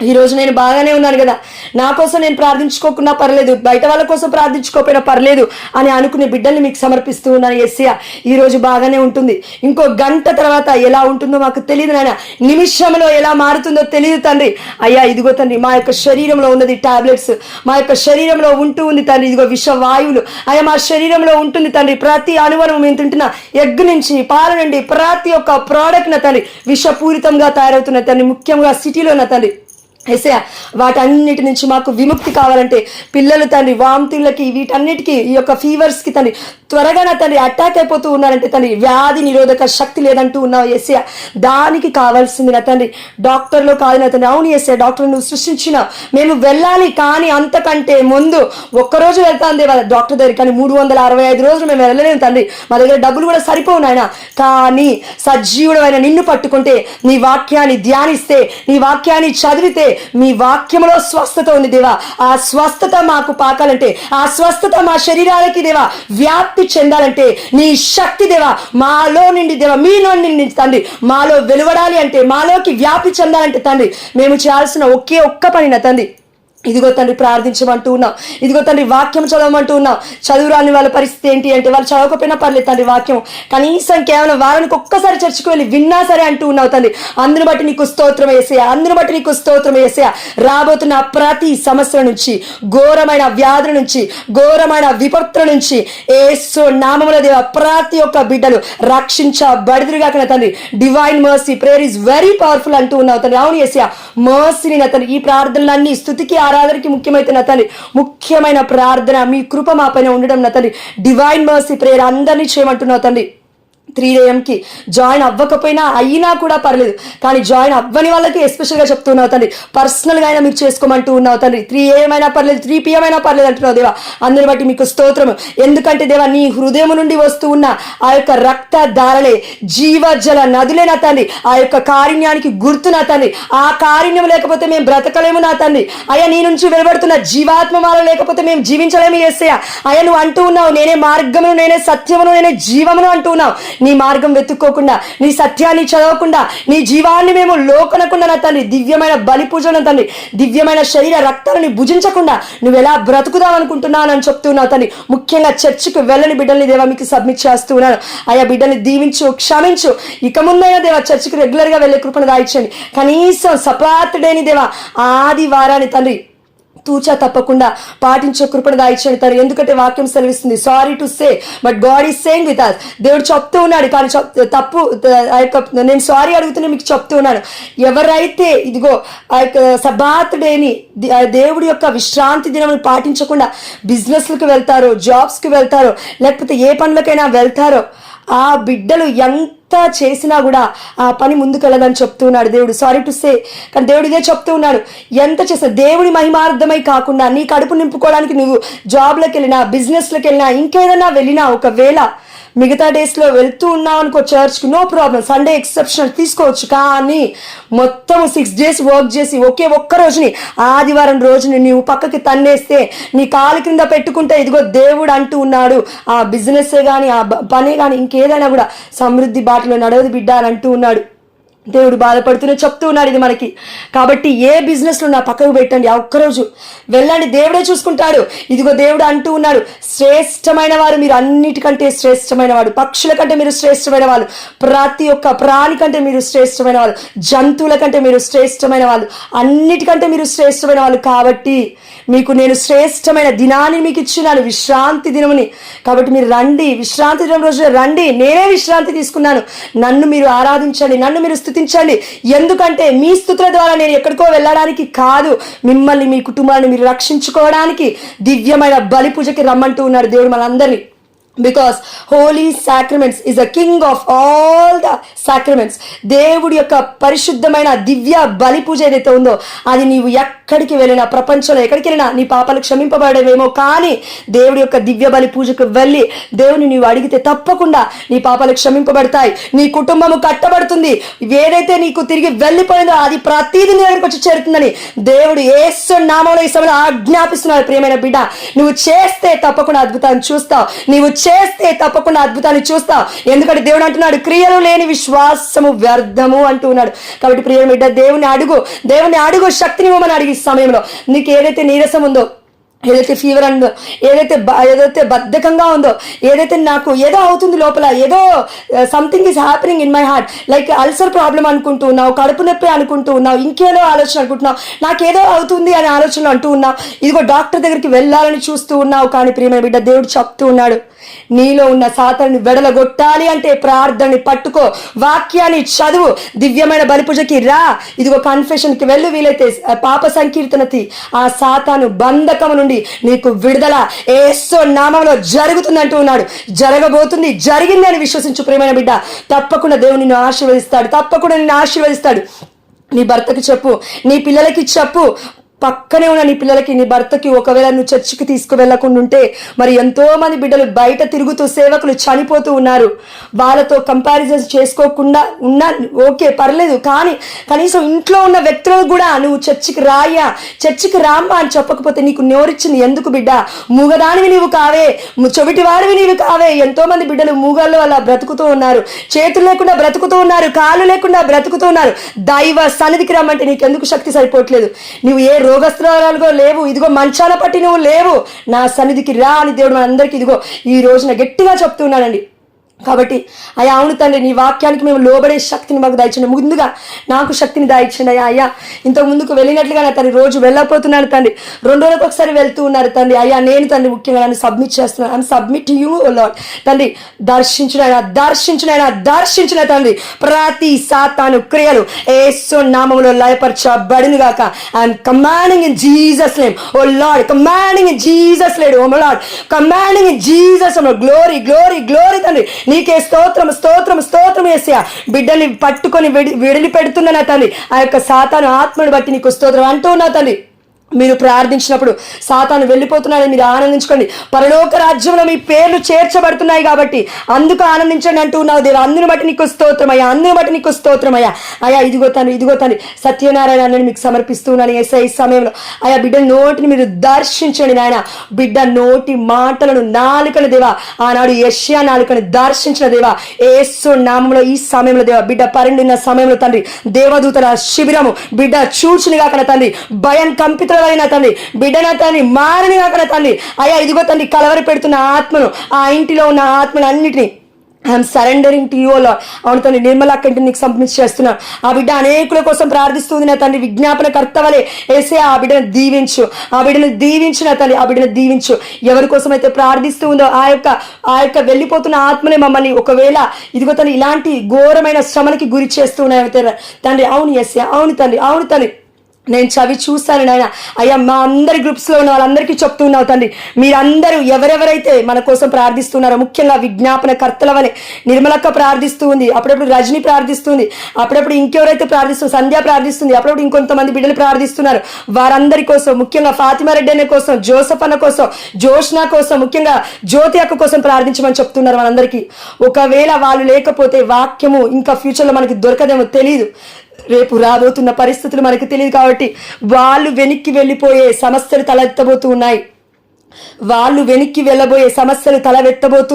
S1: ఈరోజు నేను బాగానే ఉన్నాను కదా, నా కోసం నేను ప్రార్థించుకోకున్నా పర్లేదు, బయట వాళ్ళ కోసం ప్రార్థించుకోకపోయినా పర్లేదు అని అనుకునే బిడ్డల్ని మీకు సమర్పిస్తూ ఉన్నాను. యేసయ్య ఈరోజు బాగానే ఉంటుంది, ఇంకో గంట తర్వాత ఎలా ఉంటుందో మాకు తెలియదు నాయన, నిమిషంలో ఎలా మారుతుందో తెలియదు తండ్రి. అయ్యా ఇదిగో తండ్రి, మా యొక్క శరీరంలో ఉన్నది టాబ్లెట్స్, మా యొక్క శరీరంలో ఉంటూ ఉంది తండ్రి ఇదిగో విషవాయువులు. అయ్యా మా శరీరంలో ఉంటుంది తండ్రి, ప్రతి అణువణువు మేము తింటున్న ఎగ్ నుంచి పాల నుండి ప్రతి ఒక్క ప్రోడక్ట్ నా తండ్రి విషపూరితంగా తయారవుతున్న తండ్రి, ముఖ్యంగా సిటీలో నా తండ్రి ఏసయ్య వాటన్నిటి నుంచి మాకు విముక్తి కావాలంటే పిల్లలు తండ్రి వామిటింగ్లకి వీటన్నిటికీ ఈ యొక్క ఫీవర్స్కి తండ్రి త్వరగా నా తండ్రి అటాక్ అయిపోతూ ఉన్నారంటే తండ్రి వ్యాధి నిరోధక శక్తి లేదంటూ ఉన్నావు ఏసయ్య. దానికి కావాల్సింది నా తండ్రి డాక్టర్లో కాదు నా తండ్రి. అవును ఏసయ్య, డాక్టర్ నువ్వు సృష్టించినావు, మేము వెళ్ళాలి, కానీ అంతకంటే ముందు ఒక్కరోజు వెళ్తాను దేవా డాక్టర్ దగ్గర, కానీ 365 రోజులు మేము వెళ్ళలేము తండ్రి, మా దగ్గర డబ్బులు కూడా సరిపోవు నాయన. కానీ సజీవుడైన నిన్ను పట్టుకుంటే, నీ వాక్యాన్ని ధ్యానిస్తే, నీ వాక్యాన్ని చదివితే మీ వాక్యంలో స్వస్థత ఉంది దేవా. ఆ స్వస్థత మాకు పాకాలంటే, ఆ స్వస్థత మా శరీరాలకి దేవా వ్యాప్తి చెందాలంటే, నీ శక్తి దేవా మాలో నుండి దేవా మీలో నుండి తండ్రి మాలో వెలువడాలి అంటే, మాలోకి వ్యాప్తి చెందాలంటే తండ్రి మేము చేయాల్సిన ఒకే ఒక్క పని నా తండ్రి ఇదిగో తండ్రి ప్రార్థించమంటూ ఉన్నాం, ఇదిగో తండ్రి వాక్యం చదవమంటూ ఉన్నాం. చదువురాని వాళ్ళ పరిస్థితి ఏంటి అంటే, వాళ్ళు చదవకపోయినా పర్లేదు తండ్రి, వాక్యం కనీసం కేవలం వారానికి ఒక్కసారి చర్చకు వెళ్ళి విన్నా సరే అంటూ ఉన్నావు తండ్రి. అందును బట్టి నీకు స్తోత్రం యేసయ్య, అందును బట్టి నీకు స్తోత్రం యేసయ్య. రాబోతున్న ప్రతి సమస్యల నుంచి, ఘోరమైన వ్యాధుల నుంచి, ఘోరమైన విపత్తుల నుంచి యేసు నామములో దేవా ప్రతి ఒక్క బిడ్డలు రక్షించబడిదురుగా కన్నా తండ్రి. Divine mercy prayer is very powerful అంటూ ఉన్నావు తండ్రి. అవును యేసయ్య, మర్సీని నా తండ్రి ఈ ప్రార్థనలన్నీ స్తుతికి ఆరాధనకి ముఖ్యమైతే నా తండ్రి, ముఖ్యమైన ప్రార్థన మీ కృప మా పైన ఉండడం నా తండ్రి. డివైన్ మర్సీ ప్రేయర్ అందరినీ చేయమంటున్నావు తండ్రి. 3 AM జాయిన్ అవ్వకపోయినా అయినా కూడా పర్లేదు, కానీ జాయిన్ అవ్వని వాళ్ళకి ఎస్పెషల్గా చెప్తున్నావు తండ్రి, పర్సనల్గా అయినా మీరు చేసుకోమంటూ ఉన్నావు తండ్రి. 3 AM అయినా పర్లేదు, 3 PM అయినా పర్లేదు అంటున్నావు దేవా. అందరిని బట్టి మీకు స్తోత్రం. ఎందుకంటే దేవా నీ హృదయం నుండి వస్తూ ఉన్న ఆ యొక్క రక్త ధారలే జీవజల నదులే నా తండ్రి, ఆ యొక్క కారుణ్యానికి గుర్తు నా తండ్రి. ఆ కారుణ్యం లేకపోతే మేము బ్రతకలేము నా తండ్రి. అయ్యా నీ నుంచి వెలువడుతున్న జీవాత్మ మాల లేకపోతే మేము జీవించలేము యేసయ్య. అయ్యా నువ్వు అంటూ ఉన్నావు, నేనే మార్గమును, నేనే సత్యమును, నేనే జీవమును అంటూ ఉన్నావు. నీ మార్గం వెతుక్కోకుండా, నీ సత్యాన్ని చదవకుండా, నీ జీవాన్ని మేము లోకనకుండా నా తండ్రి దివ్యమైన బలి పూజన తండ్రి, దివ్యమైన శరీర రక్తాలని భుజించకుండా నువ్వు ఎలా బ్రతుకుదాం అనుకుంటున్నావు అని చెప్తున్నావు తండ్రి. ముఖ్యంగా చర్చికి వెళ్ళని బిడ్డల్ని దేవా మీకు సబ్మిట్ చేస్తున్నాను. ఆయా బిడ్డల్ని దీవించు, క్షమించు. ఇక ముందైనా దేవా చర్చికి రెగ్యులర్గా వెళ్ళే కృపను దాయిచ్చండి. కనీసం సప్తాహ్ డేని దేవా ఆదివారాన్ని తండ్రి తూచా తప్పకుండా పాటించే కృపను దాయిచ్చండి తండ్రి. ఎందుకంటే వాక్యం సెలవిస్తుంది, sorry to say but God is saying with us. దేవుడు చెప్తూ ఉన్నాడు, కానీ తప్పు ఆ యొక్క నేను సారీ అడుగుతున్నా మీకు చెప్తూ ఉన్నాను. ఎవరైతే ఇదిగో ఆ యొక్క సబ్బాత్ డేని దేవుడి యొక్క విశ్రాంతి దినం పాటించకుండా బిజినెస్లకు వెళ్తారో, జాబ్స్కి వెళ్తారో, లేకపోతే ఏ పనులకైనా వెళ్తారో, ఆ బిడ్డలు ఎంత చేసినా కూడా ఆ పని ముందుకెళ్ళదని చెప్తున్నాడు దేవుడు. సారీ టు సే, కానీ దేవుడు ఇదే చెప్తూ ఉన్నాడు. ఎంత చేసినా దేవుడి మహిమార్థమై కాకుండా నీ కడుపు నింపుకోవడానికి నువ్వు జాబ్లకు వెళ్ళినా, బిజినెస్లకు వెళ్ళినా, ఇంకేదైనా వెళ్ళినా, ఒకవేళ మిగతా డేస్లో వెళ్తూ ఉన్నావు అనుకో చర్చ్కి, నో ప్రాబ్లం, సండే ఎక్సెప్షనల్ తీసుకోవచ్చు. కానీ మొత్తం 6 days వర్క్ చేసి ఒకే ఒక్క రోజుని, ఆదివారం రోజుని నీవు పక్కకి తన్నేస్తే, నీ కాలు కింద పెట్టుకుంటే ఇదిగో దేవుడు అంటూ ఉన్నాడు, ఆ బిజినెస్సే కానీ, ఆ పనే కానీ, ఇంకేదైనా కూడా సమృద్ధి బాటలో నడవదు బిడ్డ అని అంటూ ఉన్నాడు. దేవుడు బాధపడుతూనే చెప్తూ ఉన్నాడు ఇది మనకి. కాబట్టి ఏ బిజినెస్లో నా పక్కకు పెట్టండి, ఆ ఒక్కరోజు వెళ్ళండి, దేవుడే చూసుకుంటాడు. ఇదిగో దేవుడు అంటూ ఉన్నాడు, శ్రేష్టమైన వారు మీరు అన్నిటికంటే శ్రేష్టమైన వాడు, పక్షుల కంటే మీరు శ్రేష్టమైన వాళ్ళు, ప్రతి ఒక్క ప్రాణి కంటే మీరు శ్రేష్టమైన వాళ్ళు, జంతువుల కంటే మీరు శ్రేష్టమైన వాళ్ళు, అన్నిటికంటే మీరు శ్రేష్టమైన వాళ్ళు. కాబట్టి మీకు నేను శ్రేష్టమైన దినాన్ని మీకు ఇచ్చినాను, విశ్రాంతి దినముని. కాబట్టి మీరు రండి, విశ్రాంతి దినం రోజున రండి, నేనే విశ్రాంతి తీసుకున్నాను. నన్ను మీరు ఆరాధించండి, నన్ను మీరు స్తుతించండి. ఎందుకంటే మీ స్తుతుల ద్వారా నేను ఎక్కడికో వెళ్ళడానికి కాదు, మిమ్మల్ని, మీ కుటుంబాన్ని మీరు రక్షించుకోవడానికి దివ్యమైన బలి పూజకి రమ్మంటూ ఉన్నాడు దేవుడు మనందరినీ. Because holy sacraments is a king of all the sacraments. దేవుడి యొక్క పరిశుద్ధమైన దివ్య బలి పూజ ఏదైతే ఉందో, అది నీవు ఎక్కడికి వెళ్ళినా, ప్రపంచంలో ఎక్కడికి వెళ్ళినా నీ పాపాలు క్షమింపబడేవేమో, కానీ దేవుడి యొక్క దివ్య బలి పూజకు వెళ్ళి దేవుని నీవు అడిగితే తప్పకుండా నీ పాపాలు క్షమింపబడతాయి, నీ కుటుంబము కట్టబడుతుంది. ఏదైతే నీకు తిరిగి వెళ్ళిపోయిందో అది ప్రతిదీ నీ దగ్గరికి వచ్చి చేరుతుందని దేవుడు యేసు నామములో ఈ సమయంలో ఆజ్ఞాపిస్తున్నాడు. ప్రియమైన బిడ్డ, నువ్వు చేస్తే తప్పకుండా అద్భుతాన్ని చూస్తావు. నీవు చేస్తే తప్పకుండా అద్భుతాన్ని చూస్తావు. ఎందుకంటే దేవుడు అంటున్నాడు, క్రియలు లేని విశ్వాసము వ్యర్థము అంటూ ఉన్నాడు. కాబట్టి ప్రియ బిడ్డ, దేవుని అడుగు, శక్తిని ఇవ్వమని అడిగి సమయంలో నీకు ఏదైతే నీరసం ఉందో, ఏదైతే ఫీవర్ ఉందో, ఏదైతే బద్ధకంగా ఉందో, ఏదైతే నాకు ఏదో అవుతుంది లోపల, ఏదో something is happening in my heart, like ulcer problem అనుకుంటూ ఉన్నావు, కడుపు నొప్పి అనుకుంటూ ఉన్నావు, ఇంకేదో ఆలోచన అనుకుంటున్నావు, నాకేదో అవుతుంది అనే ఆలోచనలు అంటూ ఉన్నావు, ఇదిగో డాక్టర్ దగ్గరికి వెళ్ళాలని చూస్తూ ఉన్నావు. కానీ ప్రియమైన బిడ్డ, దేవుడు చెప్తూ ఉన్నాడు, నీలో ఉన్న సాతాన్ని వెడలగొట్టాలి అంటే ప్రార్థనని పట్టుకో, వాక్యాన్ని చదువు, దివ్యమైన బలిపూజకి రా, ఇదిగో కన్ఫెషన్కి వెళ్ళు, వీలైతే పాప సంకీర్తనతి, ఆ సాతాను బంధకం నుండి నీకు విడుదల యేసు నామములో జరుగుతుంది అంటూ ఉన్నాడు. జరగబోతుంది, జరిగింది అని విశ్వసించు ప్రియమైన బిడ్డ. తప్పకుండా దేవుడు నిన్ను ఆశీర్వదిస్తాడు. నీ భర్తకి చెప్పు, నీ పిల్లలకి చెప్పు, పక్కనే ఉన్న నీ పిల్లలకి, నీ భర్తకి, ఒకవేళ నువ్వు చర్చికి తీసుకువెళ్లకుండా ఉంటే, మరి ఎంతో మంది బిడ్డలు బయట తిరుగుతూ సేవకులు చనిపోతూ ఉన్నారు. వాళ్ళతో కంపారిజన్ చేసుకోకుండా ఉన్నా ఓకే, పర్లేదు, కానీ కనీసం ఇంట్లో ఉన్న వ్యక్తులకు కూడా నువ్వు చర్చికి రామ్మా అని చెప్పకపోతే నీకు నోరిచ్చింది ఎందుకు బిడ్డ? మూగదానివి నీవు కావే, చెవిటివాడివి నీవు కావే. ఎంతో మంది బిడ్డలు మూగల్లో అలా బ్రతుకుతూ ఉన్నారు, చేతులు లేకుండా బ్రతుకుతూ ఉన్నారు, కాళ్ళు లేకుండా బ్రతుకుతూ ఉన్నారు. దైవ సన్నిధికి రమ్మంటే నీకెందుకు శక్తి సరిపోవట్లేదు? నువ్వు ఏ రోగస్త్రాలుగా లేవు, ఇదిగో మంచాన పట్టి నువ్వు లేవు, నా సన్నిధికి రా అని దేవుడు మనందరికీ ఇదిగో ఈ రోజున గట్టిగా చెప్తున్నానండి. కాబట్టి అయ్యా, అవును తండ్రి, నీ వాక్యానికి మేము లోబడే శక్తిని మాకు దయచండి. ముందుగా నాకు శక్తిని దయచండి అయ్యా. ఇంతకు ముందుకు వెళ్ళినట్లుగా నా తండ్రి రోజు వెళ్ళకపోతున్నాను తండ్రి, 2 రోజులకు ఒకసారి వెళ్తూ ఉన్నారు తండ్రి. అయ్యా, నేను తండ్రి ముఖ్యంగా నన్ను సబ్మిట్ చేస్తున్నాను. I'm submit you O Lord. తండ్రి, దర్శించిన తండ్రి ప్రతి సాతాను క్రియలు యేసు నామములో లయపరచబడును గాక. I'm commanding in Jesus name O Lord, commanding in Jesus name O Lord, commanding in Jesus name. Glory glory glory తండ్రి, నీకే స్తోత్రం యేసయ్యా. బిడ్డల్ని పట్టుకొని విడిలి పెడుతున్నా తండ్రి, ఆ యొక్క సాతాను ఆత్మను బట్టి నీకు స్తోత్రం అంటూ ఉన్నా తండ్రి. మీరు ప్రార్థించినప్పుడు సాతాను వెళ్ళిపోతున్నాడని మీరు ఆనందించుకోండి. పరలోక రాజ్యంలో మీ పేర్లు చేర్చబడుతున్నాయి కాబట్టి అందుకు ఆనందించండి అంటూ ఉన్నావు దేవా. అందుని బట్టి నీకు స్తోత్రమయ్యా. అయ్యా, ఇదిగో తండ్రి సత్యనారాయణ అన్నని మీకు సమర్పిస్తూ ఉన్నాను యేసయ్యా. ఈ సమయంలో అయ్యా, బిడ్డ నోటిని మీరు దర్శించండి నాయన. బిడ్డ నోటి మాటలను, నాలుకను దేవా, ఆనాడు యెషయా నాలుకను దర్శించిన దేవా యేసు నామములో ఈ సమయంలో దేవా, బిడ్డ పరిండిన సమయంలో తండ్రి దేవదూతల శిబిరము బిడ్డ చూచునిగా కన తండ్రి, భయం కంపిత తండ్రి, బిడ్డన తండ్రి మారని కాకన తండ్రి. అయ్యా, ఇదిగో తండ్రి కలవరి పెడుతున్న ఆత్మను, ఆ ఇంటిలో ఉన్న ఆత్మను అన్నిటినీ I'm surrendering to you lord. అవును తండ్రి, నిర్మల కంటే నీకు సమర్పించి చేస్తున్నాను. ఆ బిడ్డ అనేకుల కోసం ప్రార్థిస్తుంది నా తండ్రి, విజ్ఞాపన కర్తవలే యేసయ్యా. ఆ బిడ్డను దీవించు నా తండ్రి, ఆ బిడ్డను దీవించు. ఎవరి కోసం అయితే ప్రార్థిస్తూ ఉందో ఆ యొక్క వెళ్ళిపోతున్న ఆత్మనే మమ్మల్ని ఒకవేళ ఇదిగో తండ్రి ఇలాంటి ఘోరమైన శ్రమలకి గురి చేస్తూ ఉన్నాయి తండ్రి. అవును యేసయ్యా, అవును తండ్రి, నేను చవి చూస్తాను నాయన. అయ్యా, మా అందరి గ్రూప్స్లో ఉన్న వాళ్ళందరికీ చెప్తున్నావు తండ్రి, మీరందరూ ఎవరెవరైతే మన కోసం ప్రార్థిస్తున్నారో, ముఖ్యంగా విజ్ఞాపన కర్తల వలె నిర్మలక్క ప్రార్థిస్తూ ఉంది, అప్పుడప్పుడు రజని ప్రార్థిస్తుంది, అప్పుడప్పుడు ఇంకెవరైతే ప్రార్థిస్తుంది, సంధ్య ప్రార్థిస్తుంది, అప్పుడప్పుడు ఇంకొంతమంది బిడ్డలు ప్రార్థిస్తున్నారు. వారందరి కోసం, ముఖ్యంగా ఫాతిమా రెడ్డి అనే కోసం, జోసఫ్ అన్న కోసం, జోష్నా కోసం, ముఖ్యంగా జ్యోతి అక్క కోసం ప్రార్థించమని చెప్తున్నారు వాళ్ళందరికీ. ఒకవేళ వాళ్ళు లేకపోతే వాక్యము ఇంకా ఫ్యూచర్లో మనకి దొరకదేమో తెలియదు, రేపు రాబోతున్న పరిస్థితులు మనకు తెలియదు. కాబట్టి వాళ్ళు వెనక్కి వెళ్ళిపోయే సమస్యలు తలెత్తబోతూ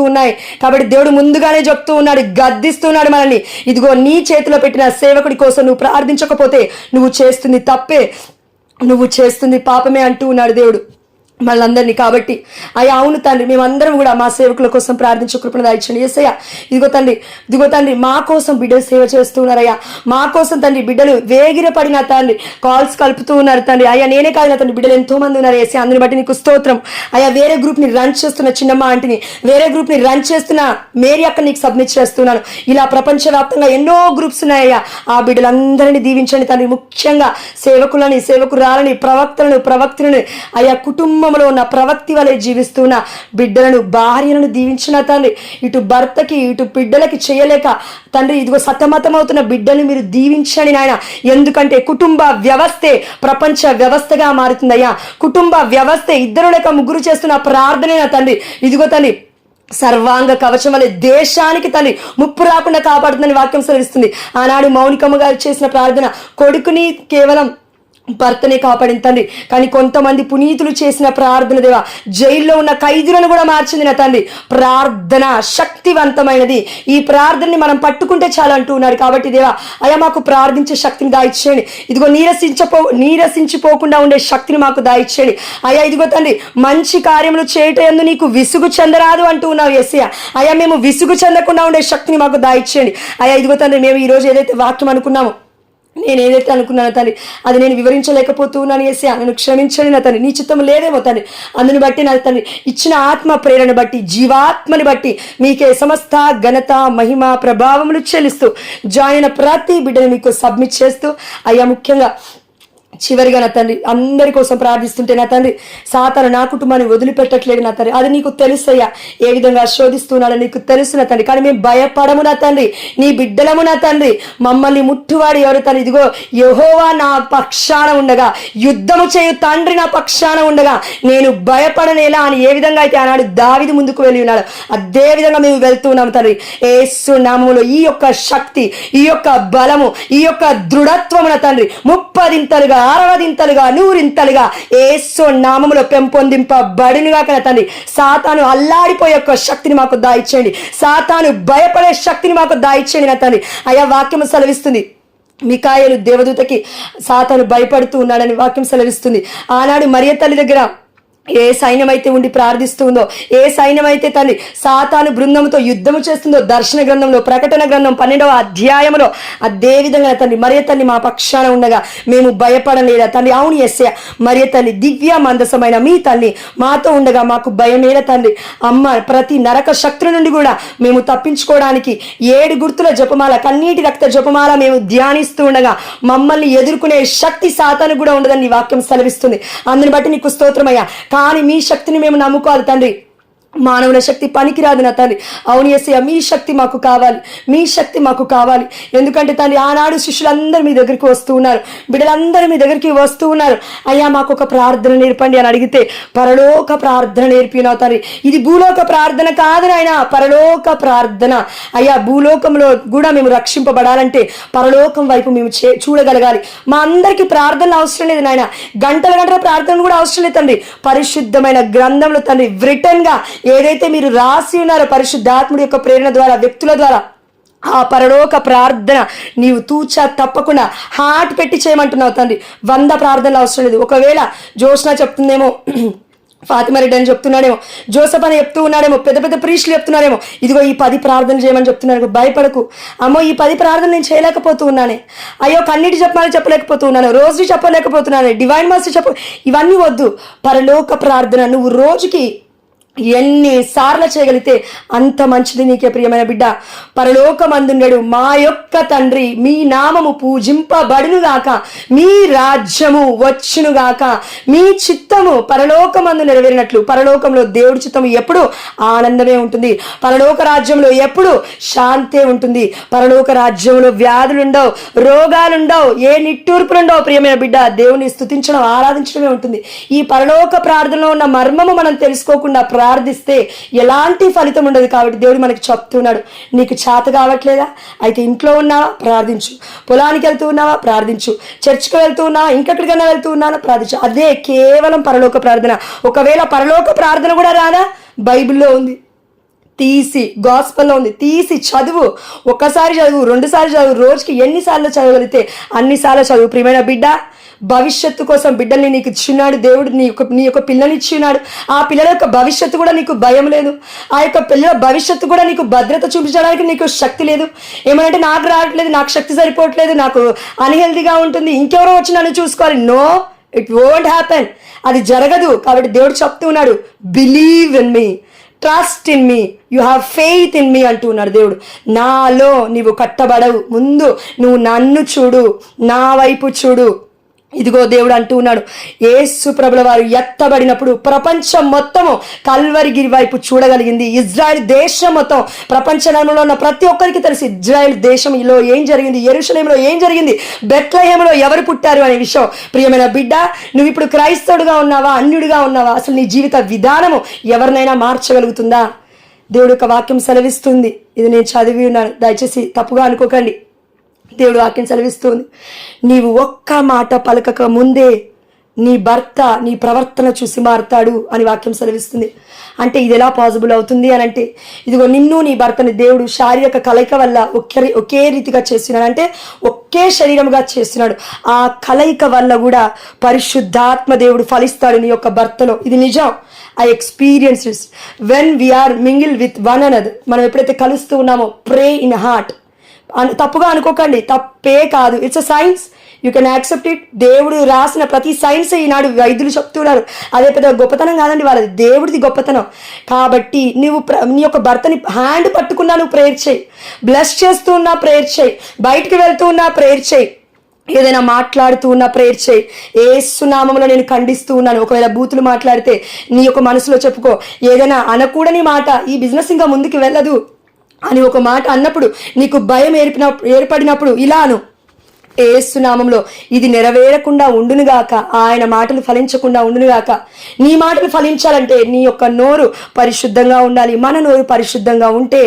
S1: ఉన్నాయి, కాబట్టి దేవుడు ముందుగానే చెప్తూ ఉన్నాడు, గద్దిస్తున్నాడు మనల్ని. ఇదిగో నీ చేతిలో పెట్టిన సేవకుడి కోసం నువ్వు ప్రార్థించకపోతే నువ్వు చేస్తుంది తప్పే, నువ్వు చేస్తుంది పాపమే అంటూ ఉన్నాడు దేవుడు మళ్ళందరినీ. కాబట్టి అయ్యా, అవును తండ్రి, మేమందరం కూడా మా సేవకుల కోసం ప్రార్థించే కృపను దయచండి యేసయ్యా. ఇదిగో తండ్రి మా కోసం బిడ్డలు సేవ చేస్తూ ఉన్నారయ్యా. మా కోసం తండ్రి బిడ్డలు వేగిరపడిన తండ్రి కాల్స్ కలుపుతూ ఉన్నారు తండ్రి. అయ్యా, నేనే కాదు నా తండ్రి, బిడ్డలు ఎంతో మంది ఉన్నారు యేసయ్యా. అందుని బట్టి నీకు స్తోత్రం అయ్యా. వేరే గ్రూప్ని రన్ చేస్తున్న చిన్నమ్మ ఆంటీని, వేరే గ్రూప్ని రన్ చేస్తున్న మేరీ అక్క నీకు సబ్మిట్ చేస్తున్నాను. ఇలా ప్రపంచవ్యాప్తంగా ఎన్నో గ్రూప్స్ ఉన్నాయ్యా. ఆ బిడ్డలందరినీ దీవించండి తండ్రి. ముఖ్యంగా సేవకులని, సేవకురాలని, ప్రవక్తలను అయ్యా, కుటుంబం ఉన్న ప్రవక్తి వలె జీవిస్తున్న బిడ్డలను, భార్యలను దీవించిన తండ్రి. ఇటు భర్తకి ఇటు బిడ్డలకి చేయలేక తండ్రి ఇదిగో సతమతమవుతున్న బిడ్డలు మీరు దీవించండి నాయన. ఎందుకంటే కుటుంబ వ్యవస్థే ప్రపంచ వ్యవస్థగా మారుతుందయ్యా. కుటుంబ వ్యవస్థే ఇద్దరు లేక ముగ్గురు చేస్తున్న ప్రార్థనే నా తండ్రి. ఇదిగో తండ్రి సర్వాంగ కవచం వలె దేశానికి తండ్రి ముప్పు రాకుండా కాపాడుతుందని వాక్యం సెలవిస్తుంది. ఆనాడు మౌనికమ్మ గారు చేసిన ప్రార్థన, కొడుకుని కేవలం భర్తనే కాపాడింది తండ్రి. కానీ కొంతమంది పునీతులు చేసిన ప్రార్థన దేవా, జైల్లో ఉన్న ఖైదీలను కూడా మార్చింది నా తండ్రి. ప్రార్థన శక్తివంతమైనది, ఈ ప్రార్థనని మనం పట్టుకుంటే చాలు అంటూ ఉన్నారు. కాబట్టి దేవా అయ్యా మాకు ప్రార్థించే శక్తిని దాయిచ్చేయండి. ఇదిగో నీరసించిపోకుండా ఉండే శక్తిని మాకు దాయిచ్చేయండి అయ్యా. ఇదిగో తండ్రి మంచి కార్యములు చేయటందు నీకు విసుగు చెందరాదు అంటూ ఉన్నావు యేసయ్య. అయ్యా మేము విసుగు చెందకుండా ఉండే శక్తిని మాకు దాయిచ్చేయండి అయ్యా. ఇదిగో తండ్రి మేము ఈరోజు ఏదైతే వాక్యం అనుకున్నామో, నేను ఏదైతే అనుకున్నాను తండ్రి అది నేను వివరించలేకపోతున్నాను యేసయ్య, నన్ను క్షమించండి నా తండ్రి. నీ చిత్తం లేదేమో తండ్రి, అందుని బట్టి నా తండ్రి ఇచ్చిన ఆత్మ ప్రేరణ బట్టి, జీవాత్మని బట్టి మీకే సమస్త ఘనత మహిమ ప్రభావములు చెల్లిస్తూ జాయిన్ ప్రతి బిడ్డని మీకు సబ్మిట్ చేస్తూ అయ్యా, ముఖ్యంగా చివరిగా నా తండ్రి అందరి కోసం ప్రార్థిస్తుంటే నా తండ్రి సాతాను నా కుటుంబాన్ని వదిలిపెట్టట్లేదు నా తండ్రి. అది నీకు తెలుసయ్యా, ఏ విధంగా శోధిస్తున్నాడో నీకు తెలుసు నా తండ్రి. కానీ మేము భయపడము నా తండ్రి, నీ బిడ్డలము నా తండ్రి. మమ్మల్ని ముట్టువాడు ఎవరు తండ్రి? ఇదిగో యెహోవా నా పక్షాన ఉండగా, యుద్ధము చేయు తండ్రి నా పక్షాన ఉండగా నేను భయపడనేలా అని ఏ విధంగా అయితే ఆనాడు దావీదు ముందుకు వెళ్ళి ఉన్నాడు, అదే విధంగా మేము వెళ్తూ ఉన్నాము తండ్రి. యేసు నామములో ఈ యొక్క శక్తి, ఈ యొక్క బలము, ఈ యొక్క దృఢత్వము నా తండ్రి 30 60 100 యేసు నామములో పెంపొందింపబడినగా కన తండ్రి. సాతాను అల్లాడిపోయే యొక్క శక్తిని మాకు దాయిచ్చేయండి, సాతాను భయపడే శక్తిని మాకు దాయిచ్చేయండి నా తండ్రి. అయ్యా వాక్యం సెలవిస్తుంది, మికాయేలు దేవదూతకి సాతాను భయపడుతూ ఉన్నాడని వాక్యం సెలవిస్తుంది. ఆనాడు మరియ తల్లి దగ్గర ఏ సైన్యం అయితే ఉండి ప్రార్థిస్తుందో, ఏ సైన్యం అయితే తండ్రి సాతాను బృందంతో యుద్ధము చేస్తుందో, దర్శన గ్రంథంలో ప్రకటన గ్రంథం 12వ అధ్యాయంలో అదే విధంగా తండ్రి మరియ తల్లి మా పక్షాన ఉండగా మేము భయపడలేదా తండ్రి? అవును యేసయ్య, మరియ తల్లి దివ్య మందసమైన మీ తల్లి మాతో ఉండగా మాకు భయమేల తండ్రి. అమ్మ ప్రతి నరక శక్తుల నుండి కూడా మేము తప్పించుకోవడానికి 7 గుర్తుల జపమాల, కన్నీటి రక్త జపమాల మేము ధ్యానిస్తూ ఉండగా మమ్మల్ని ఎదుర్కొనే శక్తి సాతాను కూడా ఉండదని నీ వాక్యం సెలవిస్తుంది. అందుని బట్టి నీకు స్తోత్రమయ్యా. కానీ మీ శక్తిని మేము నమ్ముకోవాలి తండ్రి, మానవుల శక్తి పనికిరాదు నా తండ్రి. అవును యేసయ్య, మీ శక్తి మాకు కావాలి, మీ శక్తి మాకు కావాలి. ఎందుకంటే తండ్రి ఆనాడు శిష్యులందరూ మీ దగ్గరికి వస్తూ ఉన్నారు, బిడ్డలందరూ మీ దగ్గరికి వస్తూ ఉన్నారు. అయ్యా మాకు ఒక ప్రార్థన నేర్పండి అని అడిగితే పరలోక ప్రార్థన నేర్పినావు తండ్రి. ఇది భూలోక ప్రార్థన కాదు నాయన, పరలోక ప్రార్థన. అయ్యా భూలోకంలో కూడా మేము రక్షింపబడాలంటే పరలోకం వైపు మేము చూడగలగాలి. మా అందరికీ ప్రార్థనలు అవసరం లేదు నాయన, గంటల ప్రార్థనలు కూడా అవసరం లేదు తండ్రి. పరిశుద్ధమైన గ్రంథంలో తండ్రి వ్రిటన్ గా ఏదైతే మీరు రాసి ఉన్నారో పరిశుద్ధాత్ముడి యొక్క ప్రేరణ ద్వారా, వ్యక్తుల ద్వారా, ఆ పరలోక ప్రార్థన నీవు తూచా తప్పకుండా హార్ట్ పెట్టి చేయమంటున్నావు తండ్రి. 100 ప్రార్థనలు అవసరం లేదు. ఒకవేళ జోష్నా చెప్తుందేమో, ఫాతిమా రెడ్డి అని చెప్తున్నాడేమో, జోసఫ్ అని చెప్తూ ఉన్నాడేమో, పెద్ద పెద్ద ప్రీస్టులు చెప్తున్నారేమో, ఇదిగో ఈ 10 ప్రార్థనలు చేయమని చెప్తున్నాను. భయపడకు అమ్మో, ఈ 10 ప్రార్థనలు నేను చేయలేకపోతూ ఉన్నానే, అయ్యో కన్నీటి చెప్పాలని చెప్పలేకపోతూ ఉన్నాను, రోజు చెప్పలేకపోతున్నాను, డివైన్ మర్సీ ఇవన్నీ వద్దు. పరలోక ప్రార్థన నువ్వు రోజుకి ఎన్నిసార్లు చేయగలిగితే అంత మంచిది నీకే ప్రియమైన బిడ్డ. పరలోకమందుండెడు మా యొక్క తండ్రి, మీ నామము పూజింపబడునుగాక, మీ రాజ్యము వచ్చునుగాక, మీ చిత్తము పరలోకమందు నెరవేరినట్లు. పరలోకంలో దేవుడి చిత్తము ఎప్పుడు ఆనందమే ఉంటుంది, పరలోక రాజ్యంలో ఎప్పుడు శాంతే ఉంటుంది, పరలోక రాజ్యంలో వ్యాధులుండవు, రోగాలుండవు, ఏ నిట్టూర్పులుండవు. ప్రియమైన బిడ్డ, దేవుని స్తుతించడం ఆరాధించడమే ఉంటుంది. ఈ పరలోక ప్రార్థనలో ఉన్న మర్మము మనం తెలుసుకోకుండా ప్రార్థిస్తే ఎలాంటి ఫలితం ఉండదు. కాబట్టి దేవుడు మనకి చెప్తున్నాడు, నీకు చేత కావట్లేదా? అయితే ఇంట్లో ఉన్నావా? ప్రార్థించు. పొలానికి వెళ్తూ ఉన్నావా? ప్రార్థించు. చర్చికి వెళ్తూ ఉన్నావా? ఇంకెక్కడికైనా వెళ్తూ ఉన్నావా? ప్రార్థించు. అదే కేవలం పరలోక ప్రార్థన. ఒకవేళ పరలోక ప్రార్థన కూడా రాదా? బైబిల్లో ఉంది, తీసి గాస్పల్లో ఉంది, తీసి చదువు. ఒక్కసారి చదువు, 2 సార్లు చదువు, రోజుకి ఎన్నిసార్లు చదవగలిగితే అన్నిసార్లు చదువు. ప్రియమైన బిడ్డ, భవిష్యత్తు కోసం బిడ్డల్ని నీకు ఇచ్చిన్నాడు దేవుడు, నీ యొక్క పిల్లని ఇచ్చిన్నాడు. ఆ పిల్లల యొక్క భవిష్యత్తు కూడా నీకు భయం లేదు, ఆ యొక్క పిల్లల భవిష్యత్తు కూడా నీకు భద్రత చూపించడానికి నీకు శక్తి లేదు. ఏమంటే నాకు రావట్లేదు, నాకు శక్తి సరిపోవట్లేదు, నాకు అన్హెల్దీగా ఉంటుంది, ఇంకెవరో వచ్చి నన్ను చూసుకోవాలి. No, it won't happen. అది జరగదు. కాబట్టి దేవుడు చెప్తూ ఉన్నాడు, believe in me, trust in me, you have faith in me అంటూ ఉన్నాడు దేవుడు. నాలో నీవు కట్టబడవు, ముందు నువ్వు నన్ను చూడు, నా వైపు చూడు. ఇదిగో దేవుడు అంటూ ఉన్నాడు, యేసు ప్రభుల వారు ఎత్తబడినప్పుడు ప్రపంచం మొత్తము కల్వరిగిరి వైపు చూడగలిగింది. ఇజ్రాయెల్ దేశం మొత్తం, ప్రపంచంలో ఉన్న ప్రతి ఒక్కరికి తెలుసు ఇజ్రాయెల్ దేశంలో ఏం జరిగింది, యెరూషలేములో ఏం జరిగింది, బెత్లెహేములో ఎవరు పుట్టారు అనే విషయం. ప్రియమైన బిడ్డ, నువ్వు ఇప్పుడు క్రైస్తవుడుగా ఉన్నావా, అన్యుడిగా ఉన్నావా? అసలు నీ జీవిత విధానము ఎవరినైనా మార్చగలుగుతుందా? దేవుడి యొక్క వాక్యం సెలవిస్తుంది. ఇది నేను చదివి ఉన్నాను, దయచేసి తప్పుగా అనుకోకండి. దేవుడు వాక్యం సెలవిస్తుంది, నీవు ఒక్క మాట పలకక ముందే నీ భర్త నీ ప్రవర్తన చూసి మారుతాడు అని వాక్యం సెలవిస్తుంది. అంటే ఇది ఎలా పాసిబుల్ అవుతుంది అని అంటే, ఇదిగో నిన్ను నీ భర్తని దేవుడు శారీరక కలయిక వల్ల ఒకే రీతిగా చేస్తున్నాడు, అంటే ఒకే శరీరముగా చేస్తున్నాడు. ఆ కలయిక వల్ల కూడా పరిశుద్ధాత్మ దేవుడు ఫలిస్తాడు నీ యొక్క భర్తలో. ఇది నిజం. I experience when we're mingle with one another. మనం ఎప్పుడైతే కలుస్తూ ఉన్నామో, ప్రే ఇన్ హార్ట్. తప్పుగా అనుకోకండి, తప్పే కాదు, it's a science, you can accept it. దేవుడు రాసిన ప్రతి సైన్స్ ఈనాడు వైద్యులు చెప్తున్నారు. అదే పెద్ద గొప్పతనం కాదండి వాళ్ళది, దేవుడిది గొప్పతనం. కాబట్టి నువ్వు నీ యొక్క భర్తని హ్యాండ్ పట్టుకున్నా నువ్వు ప్రేయర్ చేయి, బ్లెస్ చేస్తూ ఉన్నా ప్రేయర్ చేయి, బయటికి వెళ్తూ ఉన్నా ప్రేయర్ చేయి, ఏదైనా మాట్లాడుతూ ఉన్నా ప్రేయర్ చేయి. యేసు నామములో నేను ఖండిస్తూ ఉన్నాను. ఒకవేళ బూతులు మాట్లాడితే నీ యొక్క మనసులో చెప్పుకో, ఏదైనా అనకూడని మాట, ఈ బిజినెస్ ఇంకా ముందుకు వెళ్ళదు అని ఒక మాట అన్నప్పుడు, నీకు భయం ఏర్పడినప్పుడు ఇలాను, యేసు నామంలో ఇది నెరవేరకుండా ఉండునుగాక, ఆయన మాటలు ఫలించకుండా ఉండునుగాక. నీ మాటలు ఫలించాలంటే నీ యొక్క నోరు పరిశుద్ధంగా ఉండాలి. మన నోరు పరిశుద్ధంగా ఉంటే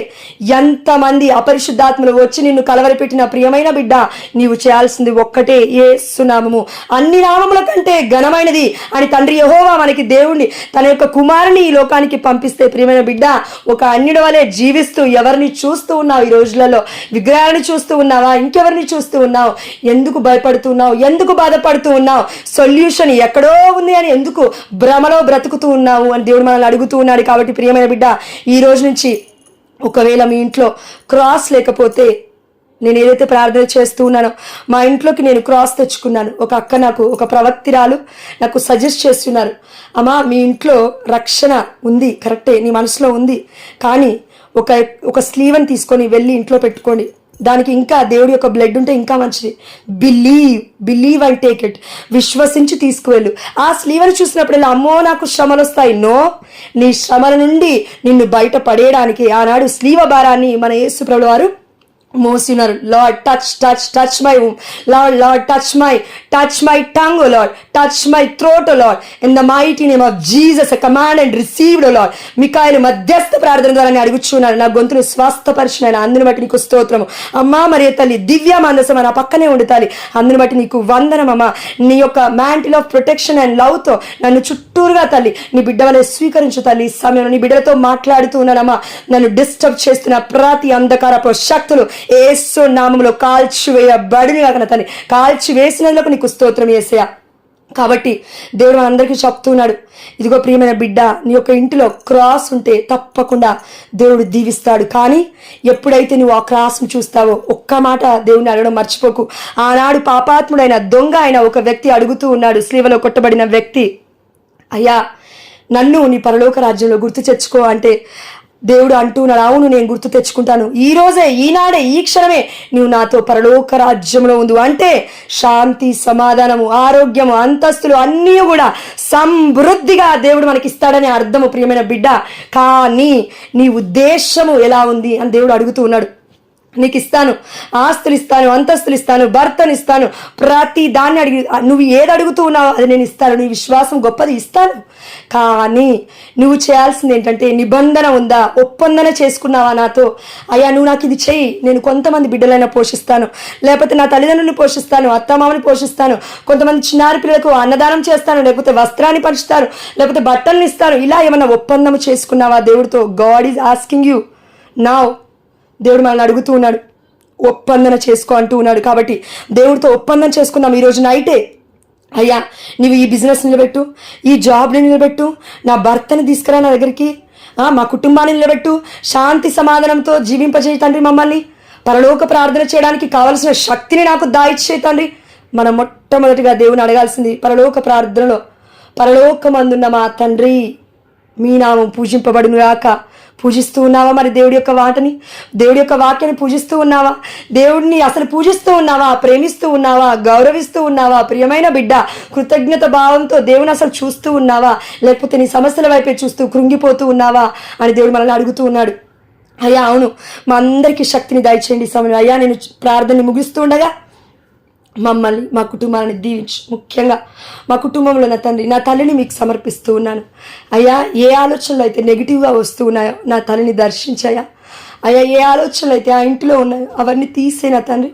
S1: ఎంతమంది అపరిశుద్ధాత్మలు వచ్చి నిన్ను కలవరపెట్టిన ప్రియమైన బిడ్డ, నీవు చేయాల్సింది ఒక్కటే, యేసు నామము అన్ని నామముల కంటే ఘనమైనది అని తండ్రి యెహోవా మనకి దేవుణ్ణి తన యొక్క కుమారుని ఈ లోకానికి పంపిస్తే, ప్రియమైన బిడ్డ, ఒక అన్యుడి వలె జీవిస్తూ ఎవరిని చూస్తూ ఉన్నావు? ఈ రోజులలో విగ్రహాన్ని చూస్తూ ఉన్నావా? ఇంకెవరిని చూస్తూ ఉన్నావు? ఎందుకు భయపడుతున్నావు? ఎందుకు బాధపడుతూ ఉన్నావు? సొల్యూషన్ ఎక్కడో ఉంది అని ఎందుకు భ్రమలో బ్రతుకుతూ ఉన్నావు అని దేవుడు మనల్ని అడుగుతూ ఉన్నాడు. కాబట్టి ప్రియమైన బిడ్డ, ఈ రోజు నుంచి ఒకవేళ మీ ఇంట్లో క్రాస్ లేకపోతే, నేను ఏదైతే ప్రార్థన చేస్తూ ఉన్నానో, మా ఇంట్లోకి నేను క్రాస్ తెచ్చుకున్నాను. ఒక అక్క ఒక ప్రవక్తిరాలు నాకు సజెస్ట్ చేస్తున్నారు, అమ్మా మీ ఇంట్లో రక్షణ ఉంది, కరెక్టే, నీ మనసులో ఉంది, కానీ ఒక స్లీవ్ని తీసుకొని వెళ్ళి ఇంట్లో పెట్టుకోండి, దానికి ఇంకా దేవుడి యొక్క బ్లడ్ ఉంటే ఇంకా మంచిది. Believe and take it. విశ్వసించి తీసుకువెళ్ళు. ఆ స్లీవ్ని చూసినప్పుడు అమ్మో నాకు శ్రమలు వస్తాయి. నో, నీ శ్రమల నుండి నిన్ను బయట పడేయడానికి ఆనాడు స్లీవ భారాన్ని మన యేసు ప్రభువు వారు మోసినారు. Lord touch my womb. Lord touch my tongue, O Lord touch my throat, O Lord in the mighty name of Jesus. Command and received, O Lord. మికాయలు మధ్యస్థ ప్రార్థన ద్వారా నేను అడుగుచున్నాను, నా గొంతును స్వస్థపరిచిన అందుని బట్టి నీకు స్తోత్రము. అమ్మా మరి తల్లి దివ్య మందసమ నా పక్కనే ఉండుతాలి, అందుని బట్టి నీకు వందనం అమ్మా. నీ యొక్క మ్యాంటిల్ ఆఫ్ ప్రొటెక్షన్ అండ్ లవ్తో నన్ను చుట్టూరుగా తల్లి నీ బిడ్డ వలె స్వీకరించు తల్లి. ఈ సమయంలో నీ బిడ్డలతో మాట్లాడుతూ ఉన్నానమ్మా. నన్ను డిస్టర్బ్ చేస్తున్న ప్రతి అంధకారపు శక్తులు యేసు నామములో కాల్చివేయబడిన కాక తల్లి, కాల్చివేసినందుకు నీకు స్తోత్రం యేసయ్యా. కాబట్టి దేవుడు అందరికీ చెప్తున్నాడు, ఇదిగో ప్రియమైన బిడ్డ, నీ యొక్క ఇంటిలో క్రాస్ ఉంటే తప్పకుండా దేవుడు దీవిస్తాడు. కానీ ఎప్పుడైతే నువ్వు ఆ క్రాస్ను చూస్తావో, ఒక్క మాట దేవుడిని అడగడం మర్చిపోకు. ఆనాడు పాపాత్ముడైన దొంగ అయిన ఒక వ్యక్తి అడుగుతూ ఉన్నాడు, స్లీవలో కొట్టబడిన వ్యక్తి, అయ్యా నన్ను నీ పరలోక రాజ్యంలో గుర్తు తెచ్చుకో అంటే, దేవుడు అంటున్నాడు, అవును నేను గుర్తు తెచ్చుకుంటాను, ఈ రోజే, ఈనాడే, ఈ క్షణమే నువ్వు నాతో పరలోక రాజ్యంలో ఉంది. అంటే శాంతి, సమాధానము, ఆరోగ్యము, అంతస్తులు అన్నీ కూడా సమృద్ధిగా దేవుడు మనకి ఇస్తాడని అర్థము ప్రియమైన బిడ్డ. కానీ నీ ఉద్దేశము ఎలా ఉంది అని దేవుడు అడుగుతూ ఉన్నాడు. నీకు ఇస్తాను, ఆస్తులు ఇస్తాను, అంతస్తులు ఇస్తాను, భర్తను ఇస్తాను, ప్రతి దాన్ని అడిగి నువ్వు ఏది అడుగుతూ ఉన్నావో అది నేను ఇస్తాను, నీ విశ్వాసం గొప్పది, ఇస్తాను. కానీ నువ్వు చేయాల్సింది ఏంటంటే, నిబంధన ఉందా? ఒప్పందన చేసుకున్నావా నాతో? అయ్యా నువ్వు నాకు ఇది చెయ్యి, నేను కొంతమంది బిడ్డలైనా పోషిస్తాను, లేకపోతే నా తల్లిదండ్రులను పోషిస్తాను, అత్తమామని పోషిస్తాను, కొంతమంది చిన్నారి పిల్లలకు అన్నదానం చేస్తాను, లేకపోతే వస్త్రాన్ని పంచుతాను, లేకపోతే బట్టలను ఇస్తాను. ఇలా ఏమన్నా ఒప్పందం చేసుకున్నావా దేవుడితో? God is asking you now. దేవుడు మనల్ని అడుగుతూ ఉన్నాడు, ఒప్పందన చేసుకో అంటూ ఉన్నాడు. కాబట్టి దేవుడితో ఒప్పందం చేసుకుందాం ఈరోజు నైటే. అయ్యా నువ్వు ఈ బిజినెస్ నిలబెట్టు, ఈ జాబ్ని నిలబెట్టు, నా భర్తని తీసుకురా నా దగ్గరికి, మా కుటుంబాన్ని నిలబెట్టు, శాంతి సమాధానంతో జీవింపజేయి తండ్రి, మమ్మల్ని పరలోక ప్రార్థన చేయడానికి కావలసిన శక్తిని నాకు దాయిచ్చే తండ్రి. మనం మొట్టమొదటిగా దేవుని అడగాల్సింది పరలోక ప్రార్థనలో, పరలోకమందున్న మా తండ్రి మీ నామం పూజింపబడును గాక. పూజిస్తూ ఉన్నావా మరి దేవుడి యొక్క వాటని, దేవుడి యొక్క వాక్యాన్ని పూజిస్తూ ఉన్నావా? దేవుడిని అసలు పూజిస్తూ ఉన్నావా? ప్రేమిస్తూ ఉన్నావా? గౌరవిస్తూ ఉన్నావా? ప్రియమైన బిడ్డ, కృతజ్ఞత భావంతో దేవుని అసలు చూస్తూ ఉన్నావా? లేకపోతే నీ సమస్యల వైపే చూస్తూ కృంగిపోతూ ఉన్నావా అని దేవుడు మనల్ని అడుగుతూ ఉన్నాడు. అయ్యా అవును, మా అందరికీ శక్తిని దయచేయండి ఈ సమయంలో. అయ్యా నేను ప్రార్థనని ముగిస్తూ ఉండగా మమ్మల్ని, మా కుటుంబాన్ని దీవించు. ముఖ్యంగా మా కుటుంబంలో నా తండ్రి, నా తల్లిని మీకు సమర్పిస్తూ ఉన్నాను. అయ్యా ఏ ఆలోచనలు అయితే నెగిటివ్గా వస్తూ ఉన్నాయో నా తల్లిని దర్శించాయా. అయ్యా ఏ ఆలోచనలు అయితే ఆ ఇంటిలో ఉన్నాయో అవన్నీ తీసే నా తండ్రి.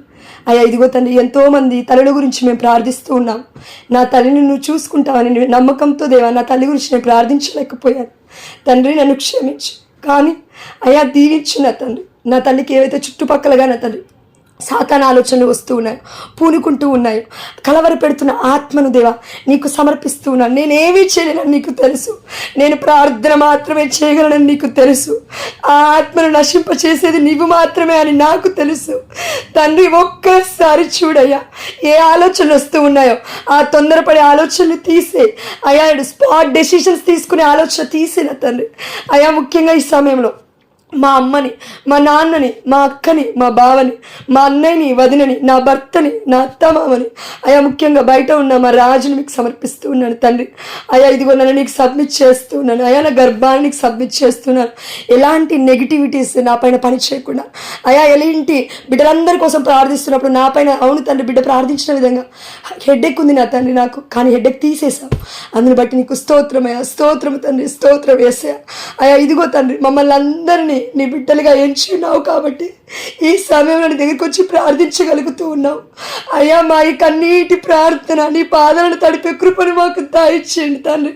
S1: అయ్యా ఇదిగో తండ్రి, ఎంతోమంది తల్లుల గురించి మేము ప్రార్థిస్తూ ఉన్నాం. నా తల్లిని నువ్వు చూసుకుంటావని నమ్మకంతో దేవా నా తల్లి గురించి నేను ప్రార్థించలేకపోయాను తండ్రి, నన్ను క్షమించు. కానీ అయ్యా దీవించు నా తండ్రి. నా తల్లికి ఏవైతే చుట్టుపక్కలగా నా తండ్రి సాతాన ఆలోచనలు వస్తూ ఉన్నాయో, పూనుకుంటూ ఉన్నాయో, కలవర పెడుతున్న ఆత్మను దేవా నీకు సమర్పిస్తూ ఉన్నాను. నేనేమీ చేయలేనని నీకు తెలుసు, నేను ప్రార్థన మాత్రమే చేయగలనని నీకు తెలుసు. ఆ ఆత్మను నశింపచేసేది నీవు మాత్రమే అని నాకు తెలుసు తండ్రి. ఒక్కసారి చూడయ్యా, ఏ ఆలోచనలు వస్తూ ఉన్నాయో ఆ తొందరపడే ఆలోచనలు తీసే అయ్యా, స్పాట్ డెసిషన్స్ తీసుకునే ఆలోచన తీసేనా తండ్రి. అయ్యా ముఖ్యంగా ఈ సమయంలో మా అమ్మని, మా నాన్నని, మా అక్కని, మా బావని, మా అన్నయ్యని, వదినని, నా భర్తని, నా అత్తమామని, అయ్యా ముఖ్యంగా బయట ఉన్న మా రాజుని మీకు సమర్పిస్తూ ఉన్నాను తండ్రి. అయ్యా ఇదిగో నన్ను నీకు సబ్మిట్ చేస్తున్నాను. అయ్యా నా గర్భాన్ని నీకు సబ్మిట్ చేస్తున్నాను. ఎలాంటి నెగిటివిటీస్ నా పైన పని చేయకుండా అయ్యా, ఎలాంటి బిడ్డలందరి కోసం ప్రార్థిస్తున్నప్పుడు నా పైన అవును తండ్రి బిడ్డ ప్రార్థించిన విధంగా హెడ్ఎక్ ఉంది నా తండ్రి నాకు, కానీ హెడ్ఎక్ తీసేసావు. అందుని బట్టి నీకు స్తోత్రమయ్యా, స్తోత్రం తండ్రి, స్తోత్రం వేసా. అయ్యా ఇదిగో తండ్రి మమ్మల్ని అందరినీ నీ బిడ్డలుగా ఎంచున్నావు కాబట్టి ఈ సమయంలో నీ దగ్గరికి వచ్చి ప్రార్థించగలుగుతూ ఉన్నావు. అయ్యా మా ఈ కన్నీటి ప్రార్థన నీ పాదాలను తడిపే కృపను మాకు దయచేయండి తండ్రి.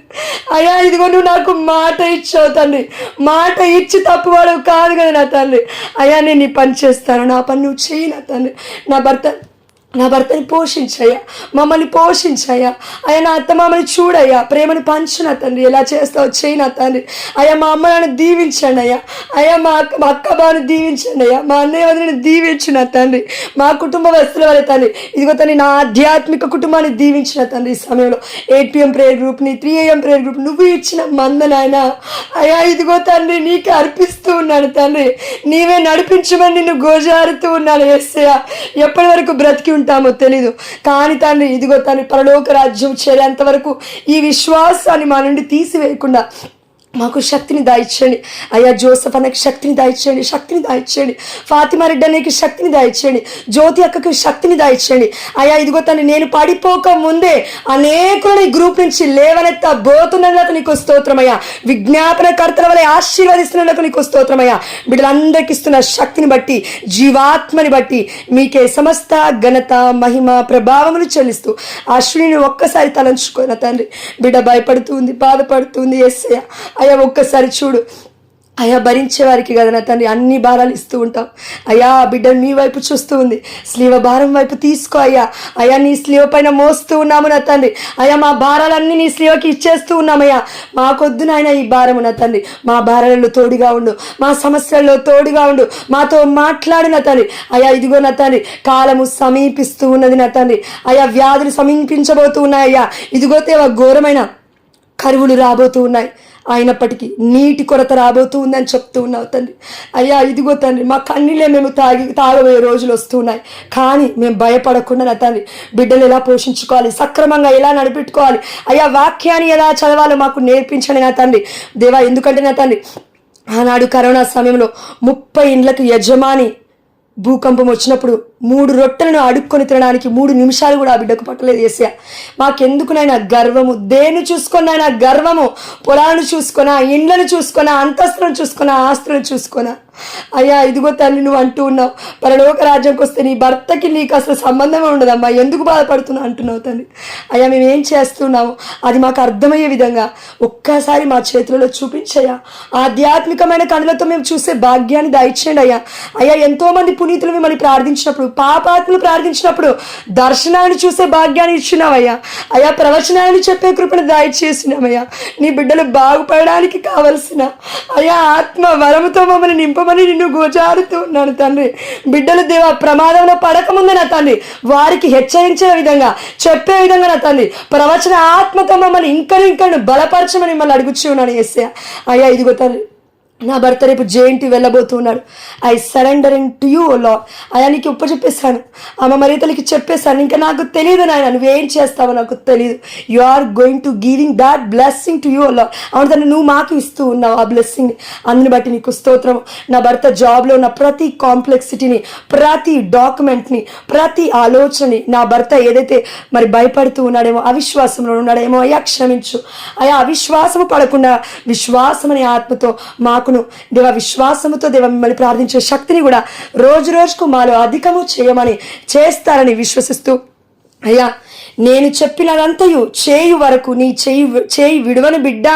S1: అయ్యా ఇదిగో నువ్వు నాకు మాట ఇచ్చావు తండ్రి, మాట ఇచ్చి తప్పువాడవు కాదు కదా నా తండ్రి. అయ్యా నేను నీ పని చేస్తాను, నా పని నువ్వు చేయి నా తండ్రి. నా భర్తని పోషించయ్యా, మమ్మల్ని పోషించయ్యా. అయ్యా నా అత్త మామని చూడయ్యా, ప్రేమను పంచు నా తండ్రి. ఎలా చేస్తావు చేయి నా తండ్రి. అయ్యా మా అమ్మ నాన్న దీవించండి అయ్యా. అయ్యా మా అక్క బావని దీవించండి అయ్యా. మా అన్నయ్య వదిలిని దీవించు నా తండ్రి. మా కుటుంబ వస్తువుల వల్ల తండ్రి ఇదిగో తండ్రి నా ఆధ్యాత్మిక కుటుంబాన్ని దీవించిన తండ్రి. ఈ సమయంలో 8 PM ప్రేయర్ గ్రూప్ని, 3 AM ప్రేయర్ గ్రూప్ నువ్వు ఇచ్చిన మందనాయన అయ్యా ఇదిగో తండ్రి నీకు అర్పిస్తూ ఉన్నాను తండ్రి. నీవే నడిపించమని నిన్ను గోజారుతూ ఉన్నాను యేసయ్యా. ఎప్పటి వరకు బ్రతికి ఉంటామో తెలీదు, కానీ తండ్రి ఇదిగో తండ్రి పరలోక రాజ్యం చేరేంత వరకు ఈ విశ్వాసాన్ని మా నుండి తీసివేయకుండా మాకు శక్తిని దాయిచ్చేయండి అయ్యా. జోసఫ్ అన్నకి శక్తిని దాయిచ్చేయండి, శక్తిని దాయిచ్చేయండి. ఫాతిమా రెడ్డి అన్నకి శక్తిని దాయిచ్చేయండి, జ్యోతి అక్కకి శక్తిని దాయిచ్చేయండి అయ్యా. ఇదిగో తండ్రి నేను పడిపోక ముందే అనేకులను ఈ గ్రూప్ నుంచి లేవనెత్తబోతున్నందుకు నీకు స్తోత్రమయ్యా. విజ్ఞాపన కర్తల వలె ఆశీర్వదిస్తున్నందుకు నీకు స్తోత్రమయ్యా. బిడ్డలందరికి ఇస్తున్న శక్తిని బట్టి, జీవాత్మని బట్టి మీకే సమస్త ఘనత, మహిమ, ప్రభావములు చెల్లిస్తూ అశ్విని ఒక్కసారి తలంచుకోన తండ్రి. బిడ్డ భయపడుతుంది, బాధపడుతుంది యేసయ్యా. అయ్యా ఒక్కసారి చూడు అయ్యా. భరించే వారికి కదా నా తండ్రి అన్ని భారాలు ఇస్తూ ఉంటాం అయ్యా. బిడ్డ మీ వైపు చూస్తూ ఉంది, స్లీవ భారం వైపు తీసుకో అయ్యా. అయ్యా నీ స్లీవ పైన మోస్తూ ఉన్నాము నా తండ్రి. అయ్యా మా భారాలన్నీ నీ స్లీవకి ఇచ్చేస్తూ ఉన్నామయ్యా. మాకొద్దు నాయన ఈ భారము నా తండ్రి. మా భారాలలో తోడుగా ఉండు, మా సమస్యల్లో తోడుగా ఉండు, మాతో మాట్లాడు నా తండ్రి. అయ్యా ఇదిగో నా తండ్రి కాలము సమీపిస్తూ ఉన్నది నా తండ్రి. అయ్యా వ్యాధులు సమీపించబోతూ ఉన్నాయ్యా. ఇదిగో తేవా ఘోరమైన కరువులు రాబోతూ ఉన్నాయి, అయినప్పటికీ నీటి కొరత రాబోతూ ఉందని చెప్తూ ఉన్నావు తండ్రి. అయ్యా ఇదిగో తండ్రి మా కన్నీళ్ళే మేము తాగబోయే రోజులు వస్తున్నాయి, కానీ మేము భయపడకుండా నా తండ్రి బిడ్డలు ఎలా పోషించుకోవాలి, సక్రమంగా ఎలా నడిపెట్టుకోవాలి అయ్యా, వాక్యాన్ని ఎలా చదవాలో మాకు నేర్పించండి నా తండ్రి. దేవా ఎందుకంటే నా తండ్రి ఆనాడు కరోనా సమయంలో 30 ఇండ్లకు యజమాని భూకంపం వచ్చినప్పుడు 3 రొట్టెలను అడుక్కొని తినడానికి 3 నిమిషాలు కూడా ఆ బిడ్డకు పట్టలేదు యేసయ్యా. మాకెందుకునైనా గర్వము, దేన్ని చూసుకున్నైనా గర్వము, పొలాలను చూసుకున్నా, ఇండ్లను చూసుకున్నా, అంతస్తులను చూసుకున్నా, ఆస్తులను చూసుకున్నా అయ్యా. ఇదిగో తల్లి నువ్వు అంటూ ఉన్నావు పరలోక రాజ్యంకి వస్తే నీ భర్తకి నీకు అసలు సంబంధమే ఉండదమ్మా, ఎందుకు బాధపడుతున్నావు అంటున్నావు తండ్రి. అయ్యా మేము ఏం చేస్తున్నాము అది మాకు అర్థమయ్యే విధంగా ఒక్కసారి మా చేతులలో చూపించయ్యా. ఆధ్యాత్మికమైన కనులతో మేము చూసే భాగ్యాన్ని దయచేయండి అయ్యా. అయ్యా ఎంతోమంది పునీతులు మిమ్మల్ని ప్రార్థించినప్పుడు, పాపాత్ములు ప్రార్థించినప్పుడు దర్శనాన్ని చూసే భాగ్యాన్ని ఇచ్చినావయ్యా. అయ్యా ప్రవచనాన్ని చెప్పే కృపను దయచేసినామయ్యా. నీ బిడ్డలు బాగుపడడానికి కావలసిన అయ్యా ఆత్మ వరముతో మమ్మల్ని నింపమని నిన్ను గోచారుతూ ఉన్నాను తండ్రి. బిడ్డలు దేవా ప్రమాదంలో పడకముందే నా తండ్రి వారికి హెచ్చరించే విధంగా, చెప్పే విధంగా నా తండ్రి ప్రవచన ఆత్మతో మమ్మల్ని ఇంకా బలపరచమని మిమ్మల్ని అడుగుచూ ఉన్నాను యేసయ్యా. అయ్యా ఇదిగో తండ్రి నా భర్త రేపు జేఎన్టీ వెళ్ళబోతున్నాడు. I surrendering to you O Lord. అయ్యా నీకు చెప్పేశాను, అమ్మ మరీతలకి చెప్పేశాను. ఇంకా నాకు తెలియదు నాయన నువ్వేం చేస్తావో నాకు తెలియదు. You are going to giving that blessing to you O Lord. అవును తను నువ్వు మాకు ఇస్తూ ఉన్నావు ఆ బ్లెస్సింగ్ని. అందుని బట్టి నీకు స్తోత్రం. నా భర్త జాబ్లో ఉన్న ప్రతి కాంప్లెక్సిటీని, ప్రతి డాక్యుమెంట్ని, ప్రతి ఆలోచనని నా భర్త ఏదైతే మరి భయపడుతూ ఉన్నాడేమో, అవిశ్వాసంలో ఉన్నాడేమో అయ్యా క్షమించు అయ్యా. అవిశ్వాసము పడకుండా విశ్వాసం అనే ఆత్మతో మాకు ఓర్పును దేవ, విశ్వాసముతో దేవ మిమ్మల్ని ప్రార్థించే శక్తిని కూడా రోజు రోజుకు మాలో అధికము చేయమని చేస్తారని విశ్వసిస్తూ, అయ్యా నేను చెప్పినదంతయు చేయు వరకు నీ చేయి విడువని బిడ్డ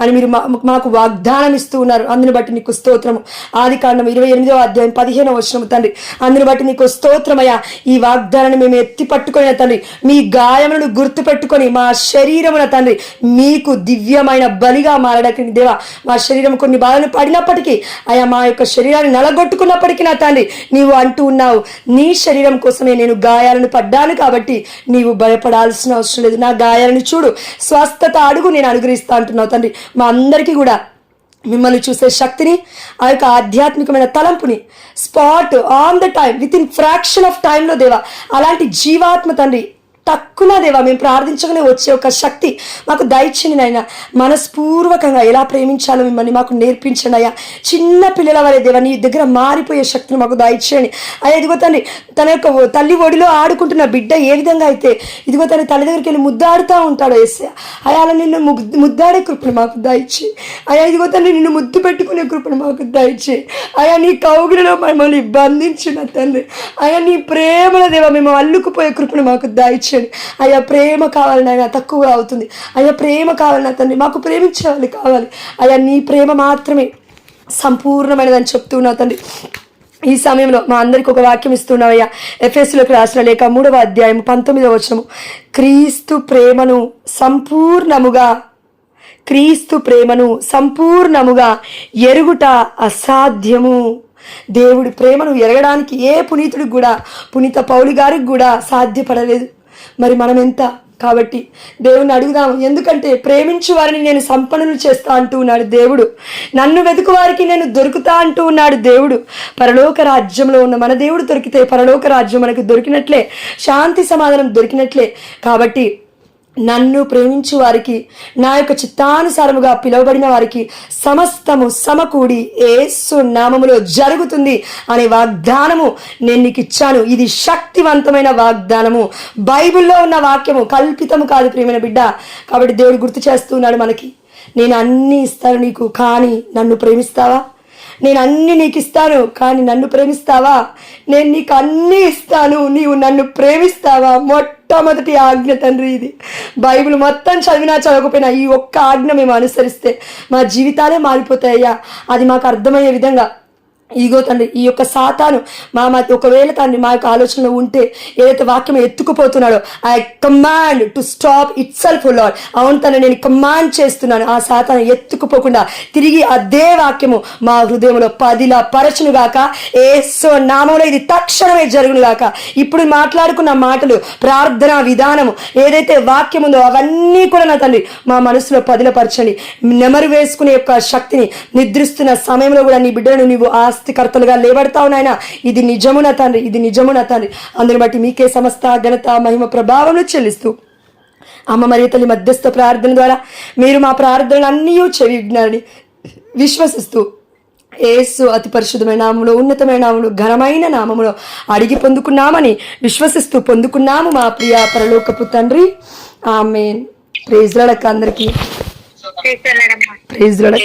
S1: అని మీరు మాకు వాగ్దానం ఇస్తూ ఉన్నారు. అందుని బట్టి నీకు స్తోత్రము. ఆదికాండం 28వ అధ్యాయం 15వ వచనము తండ్రి, అందుని బట్టి నీకు స్తోత్రమయ్యా. ఈ వాగ్దానాన్ని మేము ఎత్తి పట్టుకునే తండ్రి, మీ గాయములను గుర్తు పెట్టుకొని మా శరీరమున తండ్రి మీకు దివ్యమైన బలిగా మారడానికి దేవా, మా శరీరం కొన్ని బాధలు పడినప్పటికీ అయా మా యొక్క శరీరాన్ని నలగొట్టుకున్నప్పటికీ నా తండ్రి నీవు అంటూ ఉన్నావు, నీ శరీరం కోసమే నేను గాయాలను పడ్డాను కాబట్టి నీవు భయపడాల్సిన అవసరం లేదు. నా గాయాలను చూడు, స్వస్థత అడుగు, నేను అనుగ్రహిస్తా అంటున్నావు తండ్రి. మా అందరికీ కూడా మిమ్మల్ని చూసే శక్తిని, ఆ యొక్క ఆధ్యాత్మికమైన తలంపుని spot on the time, with in fraction of టైంలో దేవా అలాంటి జీవాత్మ తండ్రి తక్కువ దేవా మేము ప్రార్థించగానే వచ్చే ఒక శక్తి మాకు దయచేయండి నాయన. మనస్పూర్వకంగా ఎలా ప్రేమించాలో మిమ్మల్ని మాకు నేర్పించండి అయ్యా. చిన్న పిల్లల వరే దేవా నీ దగ్గర మారిపోయే శక్తిని మాకు దయచేయండి అయ్యా. ఇదిగో తండ్రి తన యొక్క తల్లి ఒడిలో ఆడుకుంటున్న బిడ్డ ఏ విధంగా అయితే ఇదిగో తన తల్లి దగ్గరికి వెళ్ళి ముద్దాడుతూ ఉంటాడో వేసే అయ్యా, అలా నిన్ను ముద్దాడే కృపను మాకు దయచే అయ్యా. ఇదిగో తండ్రి నిన్ను ముద్దు పెట్టుకునే కృపను మాకు దయచే అయ్యా. నీ కౌగిలిలో మమ్మల్ని బంధించిన తండ్రి అయ్యా, నీ ప్రేమల దేవా మేము అల్లుకుపోయే కృపను మాకు దయచే అయ్యా. ప్రేమ కావాలని ఆయన తక్కువ అవుతుంది అయ్యా, ప్రేమ కావాలన్నా తండ్రి, మాకు ప్రేమించే వాళ్ళు కావాలి అయ్యా. నీ ప్రేమ మాత్రమే సంపూర్ణమైనదని చెప్తున్నావు తండ్రి. ఈ సమయంలో మా అందరికి ఒక వాక్యం ఇస్తున్నావయ్యా. ఎఫెసీయులకు రాసిన లేఖ 3వ అధ్యాయం 19వ వచనము, క్రీస్తు ప్రేమను సంపూర్ణముగా ఎరుగుట అసాధ్యము. దేవుడి ప్రేమను ఎరగడానికి ఏ పునీతుడికి కూడా, పునీత పౌలు గారికి కూడా సాధ్యపడలేదు. మరి మనం ఎంత? కాబట్టి దేవుణ్ణి అడుగుదాము. ఎందుకంటే ప్రేమించు వారిని నేను సంపన్నులు చేస్తా అంటూ ఉన్నాడు దేవుడు. నన్ను వెతుకు వారికి నేను దొరుకుతా అంటూ ఉన్నాడు దేవుడు. పరలోక రాజ్యంలో ఉన్న మన దేవుడు దొరికితే పరలోక రాజ్యం మనకు దొరికినట్లే, శాంతి సమాధానం దొరికినట్లే. కాబట్టి నన్ను ప్రేమించు వారికి, నా యొక్క చిత్తానుసారముగా పిలువబడిన వారికి సమస్తము సమకూడి యేసు నామములో జరుగుతుంది అనే వాగ్దానము నేను నీకు ఇచ్చాను. ఇది శక్తివంతమైన వాగ్దానము, బైబిల్లో ఉన్న వాక్యము, కల్పితము కాదు ప్రియమైన బిడ్డ. కాబట్టి దేవుడు గుర్తు చేస్తున్నాడు మనకి, నేను అన్నీ ఇస్తాను నీకు, కానీ నన్ను ప్రేమిస్తావా? నేను అన్ని నీకు ఇస్తాను కానీ నన్ను ప్రేమిస్తావా? నేను నీకు అన్నీ ఇస్తాను, నీవు నన్ను ప్రేమిస్తావా? మొట్టమొదటి ఆజ్ఞ తండ్రి ఇది. బైబిల్ మొత్తం చదివినా చదవకపోయినా ఈ ఒక్క ఆజ్ఞ మేము అనుసరిస్తే మా జీవితాలే మారిపోతాయ్యా. అది మాకు అర్థమయ్యే విధంగా ఇదిగో తండ్రి ఈ యొక్క సాతాను ఒకవేళ తండ్రి మా యొక్క ఆలోచనలో ఉంటే ఏదైతే వాక్యం ఎత్తుకుపోతున్నాడో, I command to stop itself Lord. అవును తండ్రి, నేను కమాండ్ చేస్తున్నాను ఆ సాతాను ఎత్తుకుపోకుండా తిరిగి అదే వాక్యము మా హృదయంలో పదిలా పరచునుగాక. యేసు నామములో ఇది తక్షణమే జరుగునుగాక. ఇప్పుడు మాట్లాడుకున్న మాటలు, ప్రార్థనా విధానము, ఏదైతే వాక్యం ఉందో అవన్నీ కూడా నా తండ్రి మా మనసులో పదిలపరచండి. నెమరు వేసుకునే యొక్క శక్తిని నిద్రిస్తున్న సమయంలో కూడా నీ బిడ్డను నీవు ఆస్తికర్తలుగా లేబడతావు నాయన. ఇది నిజమున తండ్రి, ఇది నిజమున తండ్రి. అందుని బట్టి మీకే సమస్త ఘనత మహిమ ప్రభావములు చెల్లిస్తూ అమ్మ మరియ తల్లి మధ్యస్థ ప్రార్థన ద్వారా మీరు మా ప్రార్థనలు అన్నీ చెవిజ్ఞాని విశ్వసిస్తూ యేసు అతి పరిశుద్ధమైన నామములో, ఉన్నతమైన నామములో, ఘనమైన నామములో అడిగి పొందుకున్నామని విశ్వసిస్తూ పొందుకున్నాము మా ప్రియ పరలోకపు తండ్రి. ఆమేన్. ప్రైజ్ లార్డ్ అక్క అందరికీ. Praise lord.